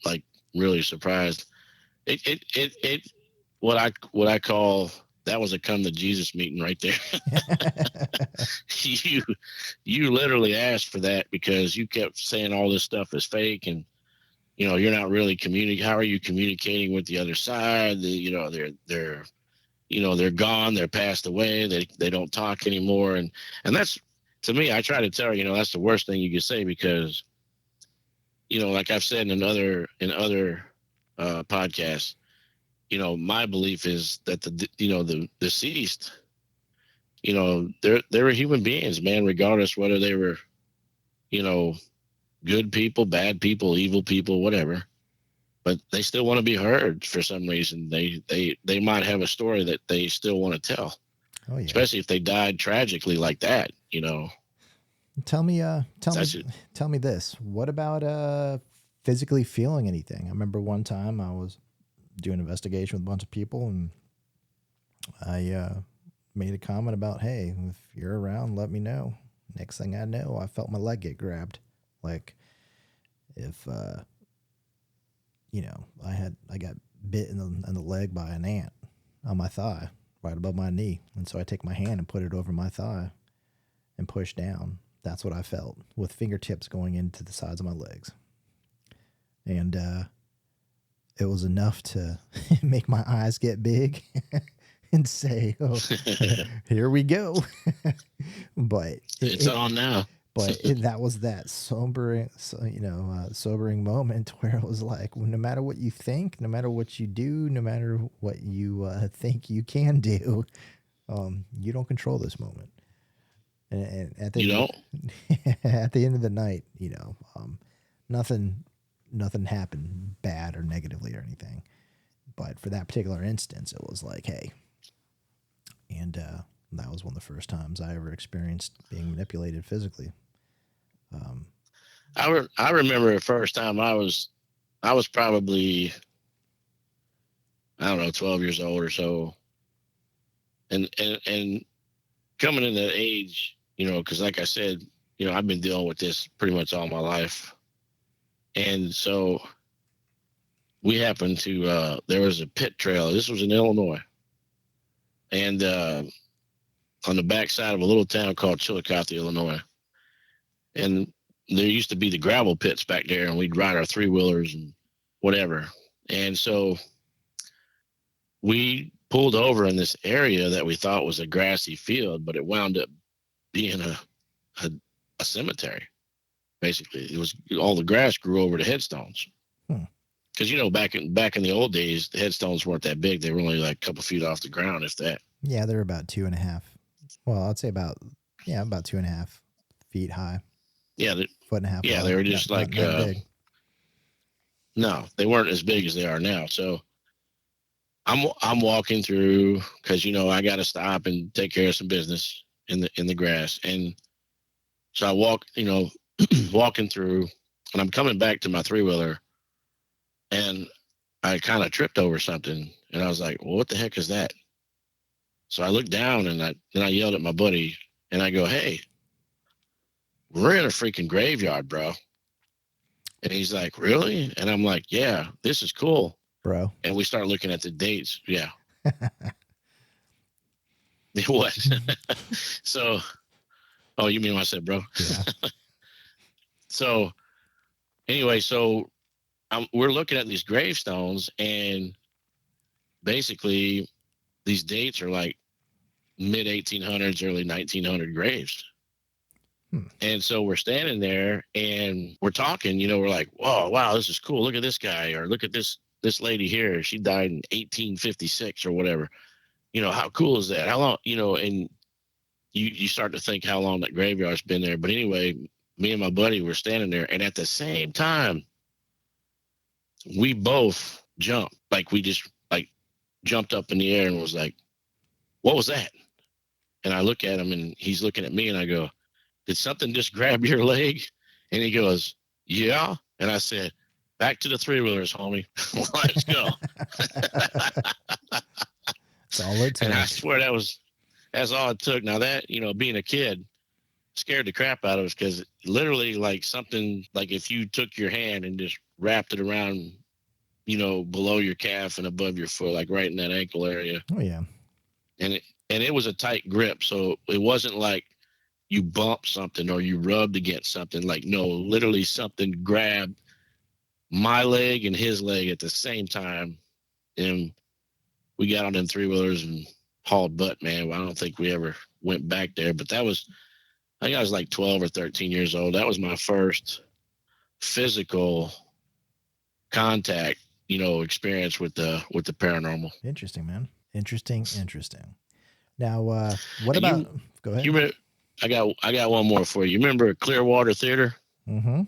like really surprised. It what I call, that was a come to Jesus meeting right there. You literally asked for that because you kept saying all this stuff is fake, and you're not really communicating. How are you communicating with the other side? They're gone. They're passed away. They don't talk anymore. And that's, to me, I try to tell her, that's the worst thing you could say, because, like I've said in other podcasts, my belief is that the deceased, they were human beings, man, regardless whether they were, good people, bad people, evil people, whatever. but they still want to be heard for some reason. They might have a story that they still want to tell, Oh yeah. especially if they died tragically like that. You know, Tell me, that's it. tell me this. What about physically feeling anything? I remember one time I was doing an investigation with a bunch of people, and I made a comment about, "Hey, if you're around, let me know." Next thing I know, I felt my leg get grabbed. Like if I got bit in the leg by an ant on my thigh, right above my knee, and so I take my hand and put it over my thigh and push down. That's what I felt, with fingertips going into the sides of my legs, and it was enough to make my eyes get big and say, "Oh, here we go." But It's on now. that was that sobering, sobering moment where it was like, well, no matter what you think, no matter what you do, no matter what you think you can do, you don't control this moment. And at the You end of know, the, at the end of the night, nothing nothing happened bad or negatively or anything. But for that particular instance, it was like, hey, and that was one of the first times I ever experienced being manipulated physically. I remember the first time I was probably, I don't know, 12 years old or so, and coming in that age, you know, because like I said, you know, I've been dealing with this pretty much all my life, and so we happened to there was a pit trail. This was in Illinois, and on the backside of a little town called Chillicothe, Illinois, and there used to be the gravel pits back there, and we'd ride our 3-wheelers and whatever, and so we pulled over in this area that we thought was a grassy field, but it wound up being a, a cemetery. Basically, it was all the grass grew over the headstones. Hmm. Because you know, back in the old days, the headstones weren't that big; they were only like a couple feet off the ground, if that. Yeah, they're about 2.5. Well, I'd say about 2.5 feet high, Yeah, foot and a half yeah, wide. they were Not just not like not big. no, they weren't as big as they are now. So I'm walking through because you know I got to stop and take care of some business in the grass, and so I walk, you know, walking through, and I'm coming back to my 3-wheeler, and I kind of tripped over something, and I was like, "Well, what the heck is that?" So I looked down, and I yelled at my buddy, and I go, "Hey, we're in a freaking graveyard, bro." And he's like, "Really?" And I'm like, "Yeah, this is cool." Bro. And we start looking at the dates. Yeah, it was. So, oh, you mean what I said, bro? Yeah. So anyway, so we're looking at these gravestones, and basically these dates are like mid 1800s, early 1900 graves. Hmm. And so we're standing there and we're talking, you know, we're like, whoa, wow, this is cool. Look at this guy, or look at this lady here. She died in 1856 or whatever. You know, how cool is that? How long, you know, and you start to think how long that graveyard's been there. But anyway, me and my buddy were standing there, and at the same time, we both jumped. Like we just like jumped up in the air and was like, what was that? And I look at him and he's looking at me, and I go, did something just grab your leg? And he goes, yeah. And I said, back to the 3-wheelers, homie. Let's go. That's all it took. And I swear that's all it took. Now that, you know, being a kid scared the crap out of us, because literally like something, like if you took your hand and just wrapped it around, you know, below your calf and above your foot, like right in that ankle area. Oh yeah. And it was a tight grip. So it wasn't like you bumped something or you rubbed against something. Like, no, literally something grabbed my leg and his leg at the same time. And we got on them 3-wheelers and hauled butt, man. Well, I don't think we ever went back there, but that was, I think I was like 12 or 13 years old. That was my first physical contact, you know, experience with the paranormal. Interesting, man. Interesting. Now, what And about? Go you ahead. remember, I got one more for you. You remember Clearwater Theater? Mm-hmm.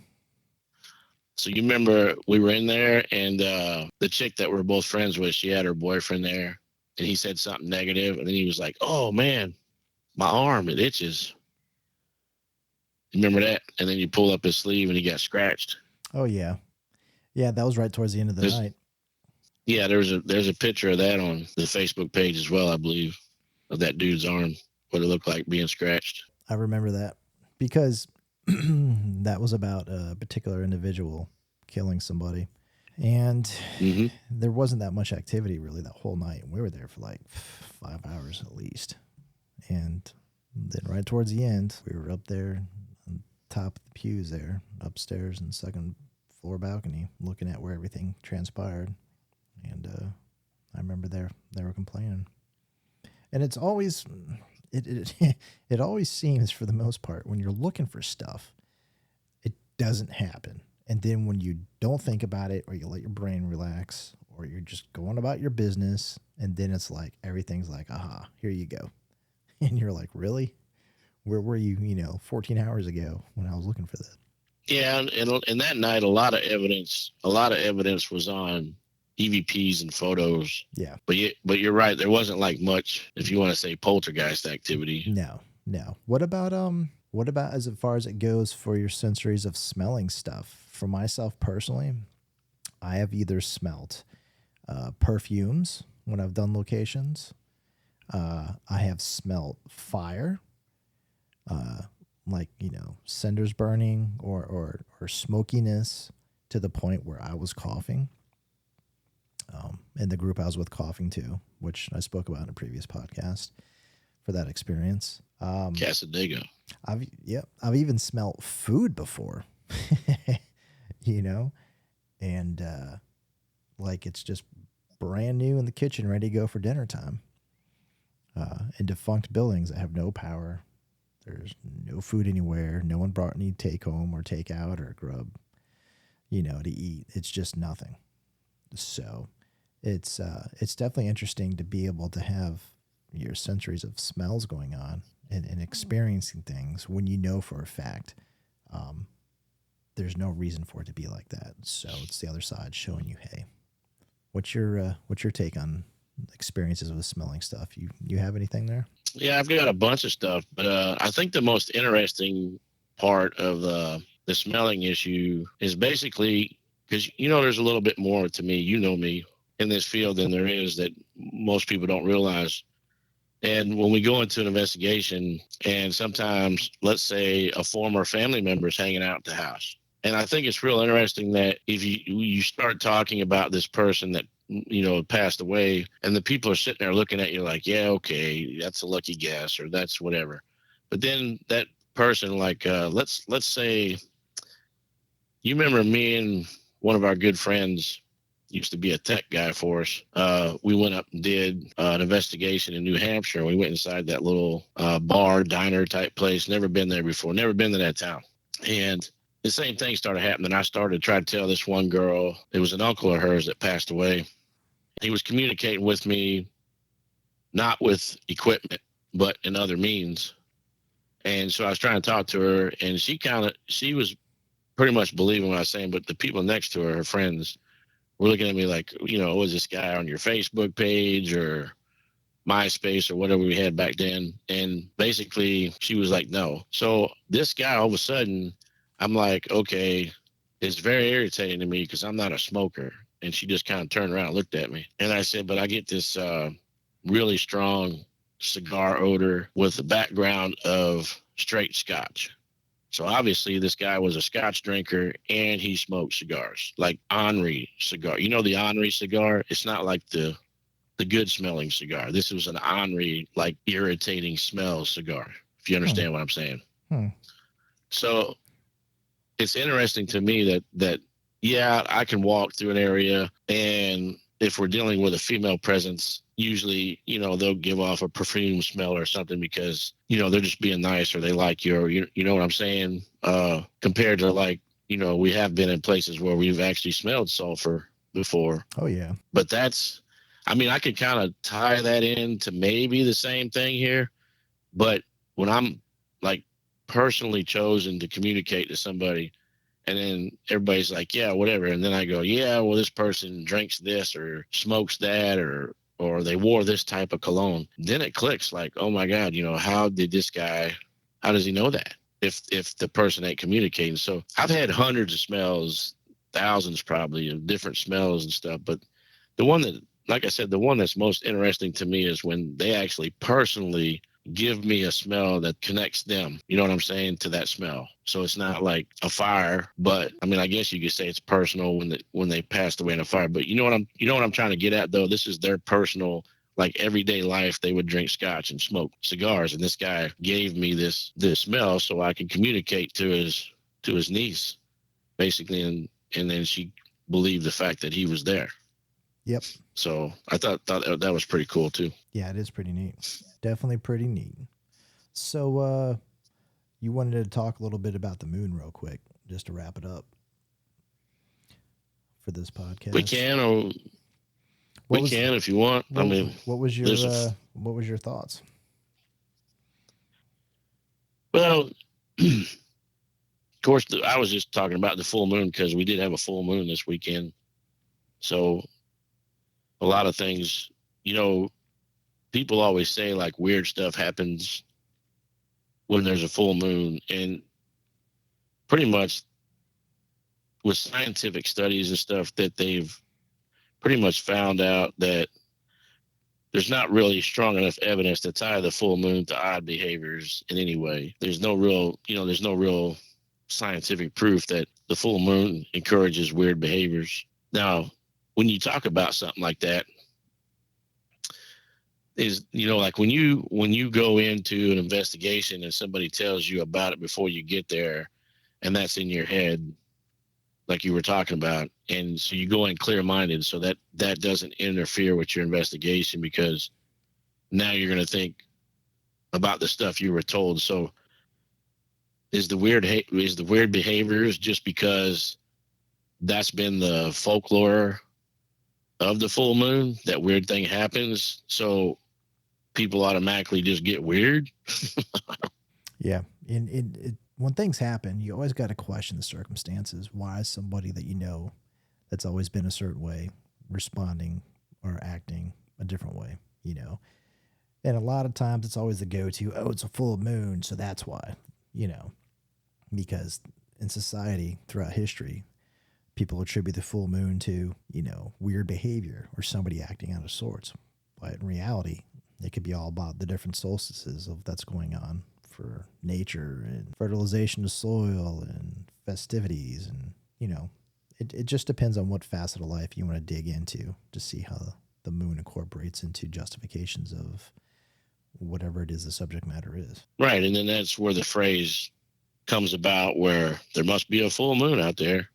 So you remember we were in there, and the chick that we're both friends with, she had her boyfriend there, and he said something negative, and then he was like, "Oh man, my arm, it itches." You remember that? And then you pull up his sleeve, and he got scratched. Oh yeah, yeah. That was right towards the end of the There's, night. yeah, there's a picture of that on the Facebook page as well, I believe, of that dude's arm, what it looked like being scratched. I remember that because that was about a particular individual killing somebody, and Mm-hmm. there wasn't that much activity really that whole night. We were there for like 5 hours at least, and then right towards the end, we were up there on top of the pews there, upstairs in the second floor balcony, looking at where everything transpired, and I remember they were complaining, and it's always it it always seems for the most part when you're looking for stuff, it doesn't happen. And then when you don't think about it or you let your brain relax or you're just going about your business and then it's like everything's like, aha, here you go. And you're like, really? Where were you, 14 hours ago when I was looking for that? Yeah, and that night, a lot of evidence was on EVPs and photos. Yeah. But you're right. There wasn't like much, if you want to say, poltergeist activity. No, no. What about as far as it goes for your sensories of smelling stuff? For myself personally, I have either smelt perfumes when I've done locations. I have smelt fire, uh, like cinders burning or smokiness to the point where I was coughing. And the group I was with coughing too, which I spoke about in a previous podcast for that experience. Casadega. I've even smelt food before, you know, and like it's just brand new in the kitchen, ready to go for dinner time. In defunct buildings that have no power, there's no food anywhere. No one brought any take home or take out or grub, to eat. It's just nothing. So it's definitely interesting to be able to have your sensories of smells going on and experiencing things when you know for a fact um, there's no reason for it to be like that. So it's the other side showing you, hey, what's your take on experiences with smelling stuff? You have anything there? Yeah, I've got a bunch of stuff, but I think the most interesting part of the smelling issue is basically because there's a little bit more to me. You know me in this field than there is that most people don't realize. And when we go into an investigation, and sometimes, let's say, a former family member is hanging out at the house, and I think it's real interesting that if you start talking about this person that passed away, and the people are sitting there looking at you like, yeah, okay, that's a lucky guess, or that's whatever. But then that person, like, let's say, you remember me and one of our good friends used to be a tech guy for us. We went up and did an investigation in New Hampshire. We went inside that little bar, diner type place. Never been there before. Never been to that town. And the same thing started happening. I started to try to tell this one girl, it was an uncle of hers that passed away. He was communicating with me, not with equipment, but in other means. And so I was trying to talk to her, and she was pretty much believing what I was saying, but the people next to her friends, were looking at me like, was this guy on your Facebook page or MySpace or whatever we had back then? And basically, she was like, no. So this guy, all of a sudden, I'm like, okay, it's very irritating to me because I'm not a smoker. And she just kind of turned around and looked at me. And I said, but I get this really strong cigar odor with the background of straight scotch. So obviously this guy was a scotch drinker and he smoked cigars, like Henri cigar. You know the Henri cigar? It's not like the good smelling cigar. This was an Henri, like irritating smell cigar, if you understand what I'm saying. Hmm. So it's interesting to me that yeah, I can walk through an area, and if we're dealing with a female presence, usually they'll give off a perfume smell or something because they're just being nice or they like you, or you know what I'm saying. Compared to, like, we have been in places where we've actually smelled sulfur before. Oh yeah. But I could kind of tie that into maybe the same thing here. But when I'm like personally chosen to communicate to somebody, And then everybody's like, yeah, whatever. And then I go, yeah, well, this person drinks this or smokes that or they wore this type of cologne. Then it clicks like, oh my God, how does he know that? If the person ain't communicating. So I've had hundreds of smells, thousands probably of different smells and stuff. But the one that, like I said, the one that's most interesting to me is when they actually personally give me a smell that connects them, you know what I'm saying, to that smell. So it's not like a fire, but I mean, I guess you could say it's personal when they passed away in a fire. But you know what I'm trying to get at though? This is their personal, like everyday life. They would drink scotch and smoke cigars, and this guy gave me this smell so I could communicate to his niece, basically, and then she believed the fact that he was there. Yep. So I thought that was pretty cool too. Yeah, it is pretty neat. Definitely pretty neat. So, you wanted to talk a little bit about the moon real quick, just to wrap it up for this podcast. We can, or we can if you want. I mean, what was your thoughts? Well, of course, I was just talking about the full moon because we did have a full moon this weekend. So a lot of things, people always say like weird stuff happens when there's a full moon, and pretty much with scientific studies and stuff that they've pretty much found out that there's not really strong enough evidence to tie the full moon to odd behaviors in any way. There's no real scientific proof that the full moon encourages weird behaviors. Now, when you talk about something like that, is like when you go into an investigation and somebody tells you about it before you get there, and that's in your head, like you were talking about, and so you go in clear-minded, so that doesn't interfere with your investigation, because now you're going to think about the stuff you were told. So is the weird behaviors just because that's been the folklore of the full moon, that weird thing happens, so people automatically just get weird? Yeah. When things happen, you always got to question the circumstances. Why is somebody that that's always been a certain way responding or acting a different way, And a lot of times it's always the go-to, oh, it's a full moon, so that's why, because in society throughout history, people attribute the full moon to, weird behavior or somebody acting out of sorts. But in reality, it could be all about the different solstices of that's going on for nature and fertilization of soil and festivities. And, it just depends on what facet of life you want to dig into to see how the moon incorporates into justifications of whatever it is the subject matter is. Right. And then that's where the phrase comes about, where there must be a full moon out there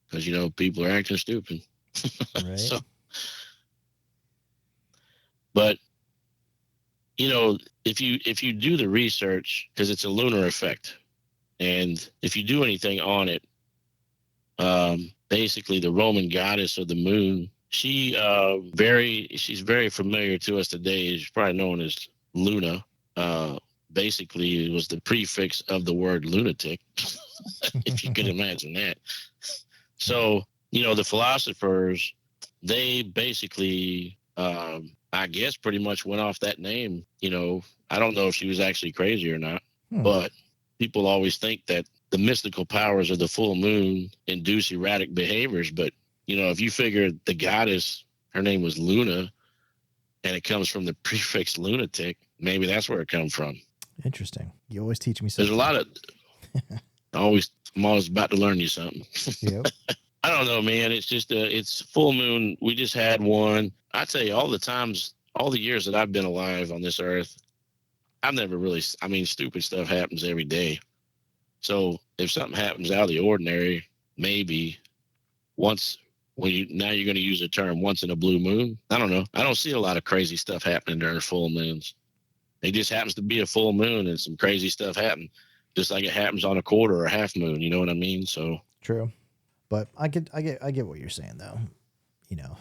because, people are acting stupid. Right. So, but, if you do the research, because it's a lunar effect, and if you do anything on it, basically the Roman goddess of the moon, she's very familiar to us today. She's probably known as Luna. Basically, it was the prefix of the word lunatic, if you can imagine that. So, the philosophers, they basically, I guess, pretty much went off that name. I don't know if she was actually crazy or not, but people always think that the mystical powers of the full moon induce erratic behaviors. But, if you figure the goddess, her name was Luna, and it comes from the prefix lunatic, maybe that's where it comes from. Interesting. You always teach me something. There's a lot of I'm always about to learn you something. Yep. I don't know, man. It's just it's full moon. We just had one. I tell you, all the years that I've been alive on this earth, I've never really, stupid stuff happens every day. So if something happens out of the ordinary, maybe once, now you're going to use the term once in a blue moon. I don't know. I don't see a lot of crazy stuff happening during full moons. It just happens to be a full moon and some crazy stuff happen, just like it happens on a quarter or a half moon. You know what I mean? So true. But I get what you're saying though.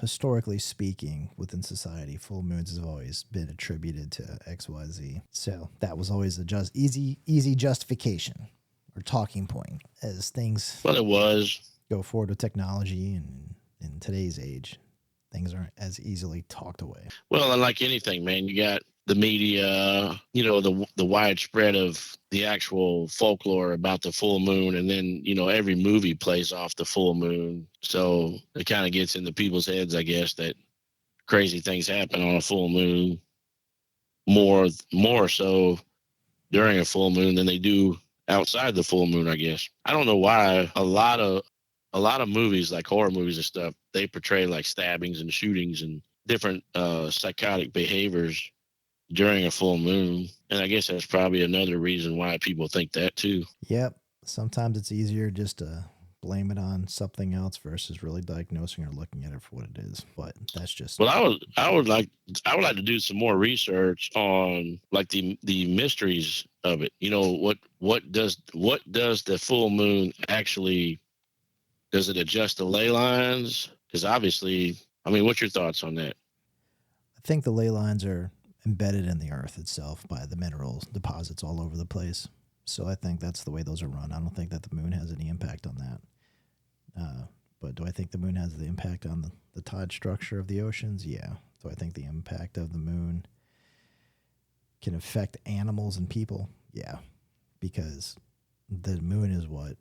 Historically speaking, within society, full moons have always been attributed to XYZ. So that was always a easy justification. or talking point as things Well, it was. go forward with technology, and in today's age, things aren't as easily talked away. Well, and like anything, man, you got the media, the widespread of the actual folklore about the full moon, and then every movie plays off the full moon, so it kind of gets into people's heads, I guess, that crazy things happen on a full moon more so during a full moon than they do outside the full moon, I guess. I don't know why a lot of movies, like horror movies and stuff, they portray like stabbings and shootings and different psychotic behaviors during a full moon. And I guess that's probably another reason why people think that too. Yep. Sometimes it's easier just to blame it on something else versus really diagnosing or looking at it for what it is. But that's just Well, I would like to do some more research on like the mysteries of it. What does the full moon actually, does it adjust the ley lines? Because obviously, I mean, what's your thoughts on that? I think the ley lines are embedded in the earth itself by the mineral deposits all over the place. So I think that's the way those are run. I don't think that the moon has any impact on that. But do I think the moon has the impact on the tide structure of the oceans? Yeah. Do I think the impact of the moon can affect animals and people? Yeah. Because the moon is what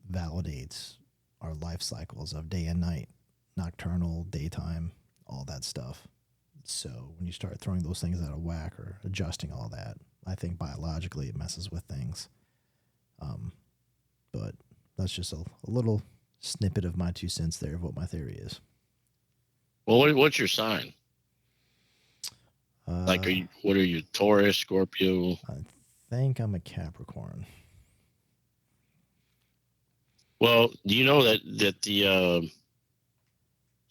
validates our life cycles of day and night, nocturnal, daytime, all that stuff. So when you start throwing those things out of whack or adjusting all that, I think biologically it messes with things. Um, but that's just a little snippet of my 2 cents there of what my theory is. Well, what's your sign? Like, Uh, what are you, Taurus, Scorpio? I think I'm a Capricorn. Well, do you know that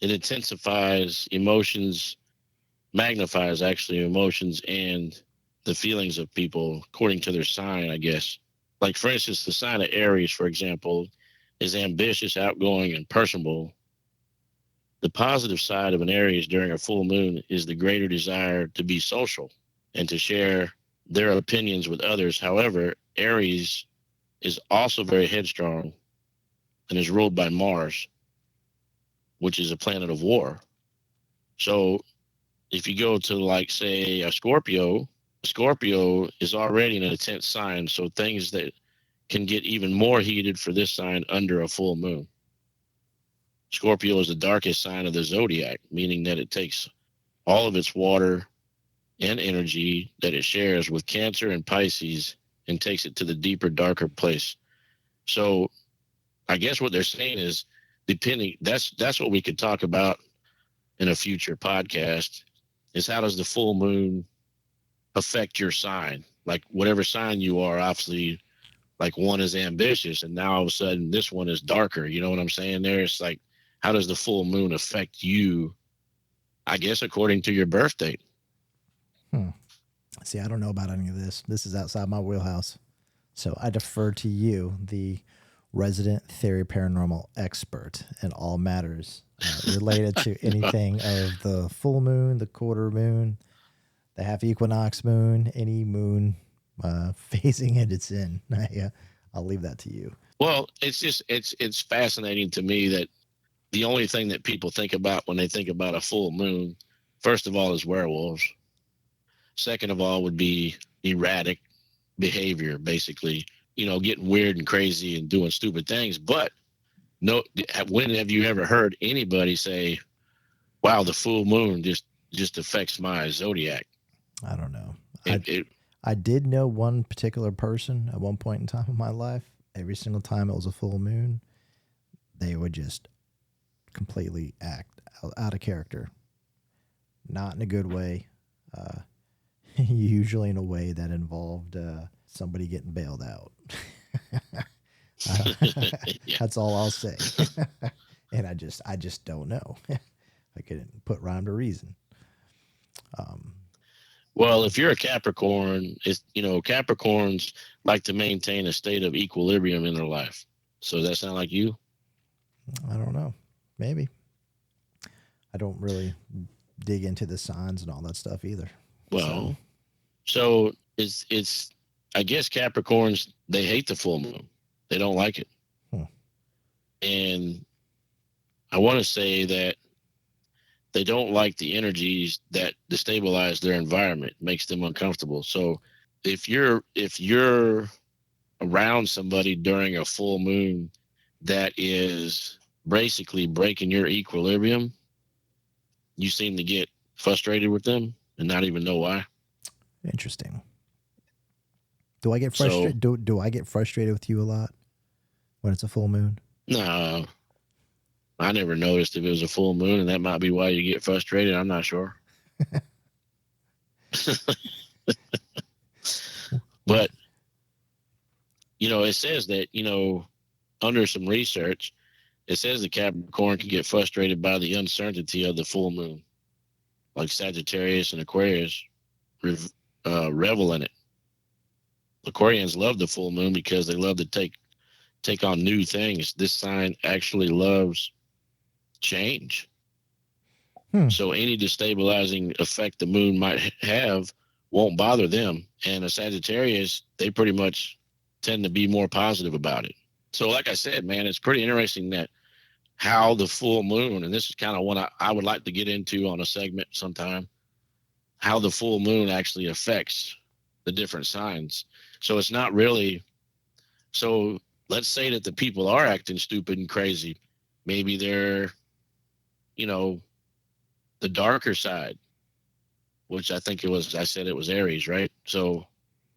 it intensifies emotions, magnifies actually emotions and the feelings of people according to their sign, I guess. Like, for instance, the sign of Aries, for example, is ambitious, outgoing, and personable. The positive side of an Aries during a full moon is the greater desire to be social and to share their opinions with others. However, Aries is also very headstrong and is ruled by Mars, which is a planet of war. So if you go to, like, say, a Scorpio is already an intense sign. So things that can get even more heated for this sign under a full moon. Scorpio is the darkest sign of the zodiac, meaning that it takes all of its water and energy that it shares with Cancer and Pisces and takes it to the deeper, darker place. So I guess what they're saying is, depending, that's what we could talk about in a future podcast, is how does the full moon affect your sign? Like, whatever sign you are, obviously, like, one is ambitious and now all of a sudden this one is darker. You know what I'm saying there? It's like, how does the full moon affect you? I guess according to your birth date. Hmm. See, I don't know about any of this. This is outside my wheelhouse. So I defer to you, the resident theory paranormal expert in all matters related to anything of the full moon, the quarter moon, the half equinox moon, any moon phasing it it's in. I'll leave that to you. Well, it's fascinating to me that the only thing that people think about when they think about a full moon, first of all, is werewolves. Second of all, would be erratic behavior, basically, getting weird and crazy and doing stupid things. But no, when have you ever heard anybody say, "Wow, the full moon just affects my zodiac"? I don't know. It, it I did know one particular person at one point in time in my life. Every single time it was a full moon, they would just completely act out of character, not in a good way. Uh, Usually in a way that involved somebody getting bailed out. yeah. That's all I'll say. And I just don't know. I couldn't put rhyme to reason. Um, Well, if you're a Capricorn, Capricorns like to maintain a state of equilibrium in their life. So does that sound like you? I don't know. Maybe I don't really dig into the signs and all that stuff either. So Well, so it's I guess Capricorns, they hate the full moon. They don't like it. Hmm. And I want to say that they don't like the energies that destabilize their environment, makes them uncomfortable. So if you're around somebody during a full moon that is basically breaking your equilibrium, you seem to get frustrated with them and not even know why. Interesting. Do I get So frustrated? Do I get frustrated with you a lot when it's a full moon? no, I never noticed if it was a full moon, and that might be why you get frustrated. I'm not sure. What? But it says that under some research, it says the Capricorn can get frustrated by the uncertainty of the full moon, like Sagittarius and Aquarius revel in it. Aquarians love the full moon because they love to take on new things. This sign actually loves change. Hmm. So any destabilizing effect the moon might have won't bother them. And a Sagittarius, they pretty much tend to be more positive about it. So like I said, man, it's pretty interesting that how the full moon, and this is kind of what I would like to get into on a segment sometime, how the full moon actually affects the different signs. So it's not really, so let's say that the people are acting stupid and crazy. Maybe they're, you know, the darker side, which I think I said it was Aries, right? So,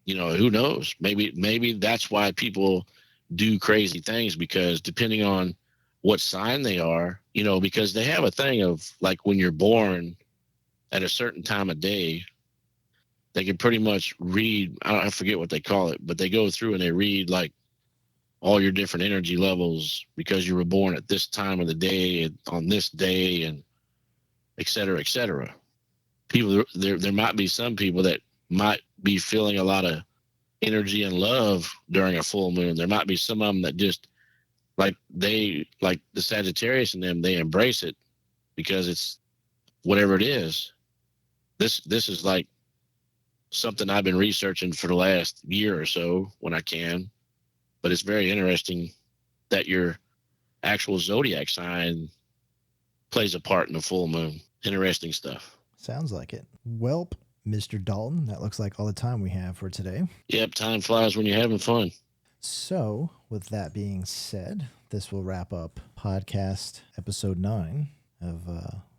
who knows? Maybe that's why people do crazy things, because depending on what sign they are, because they have a thing of like when you're born at a certain time of day, they can pretty much read, I forget what they call it, but they go through and they read like all your different energy levels because you were born at this time of the day and on this day and et cetera, et cetera. People, there might be some people that might be feeling a lot of energy and love during a full moon. There might be some of them that just like the Sagittarius in them, they embrace it because it's whatever it is. This is like something I've been researching for the last year or so when I can, but it's very interesting that your actual zodiac sign plays a part in the full moon. Interesting stuff. Sounds like it. Welp, Mr. Dalton, that looks like all the time we have for today. Yep, time flies when you're having fun. So, with that being said, this will wrap up podcast episode 9 of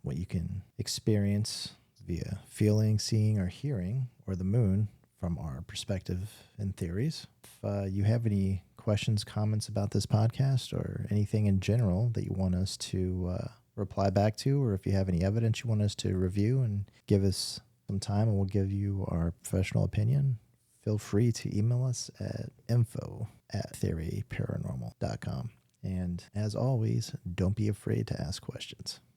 what you can experience via feeling, seeing, or hearing, or the moon from our perspective and theories. If you have any questions, comments about this podcast, or anything in general that you want us to reply back to, or if you have any evidence you want us to review and give us some time and we'll give you our professional opinion, feel free to email us at info@theoryparanormal.com. And as always, don't be afraid to ask questions.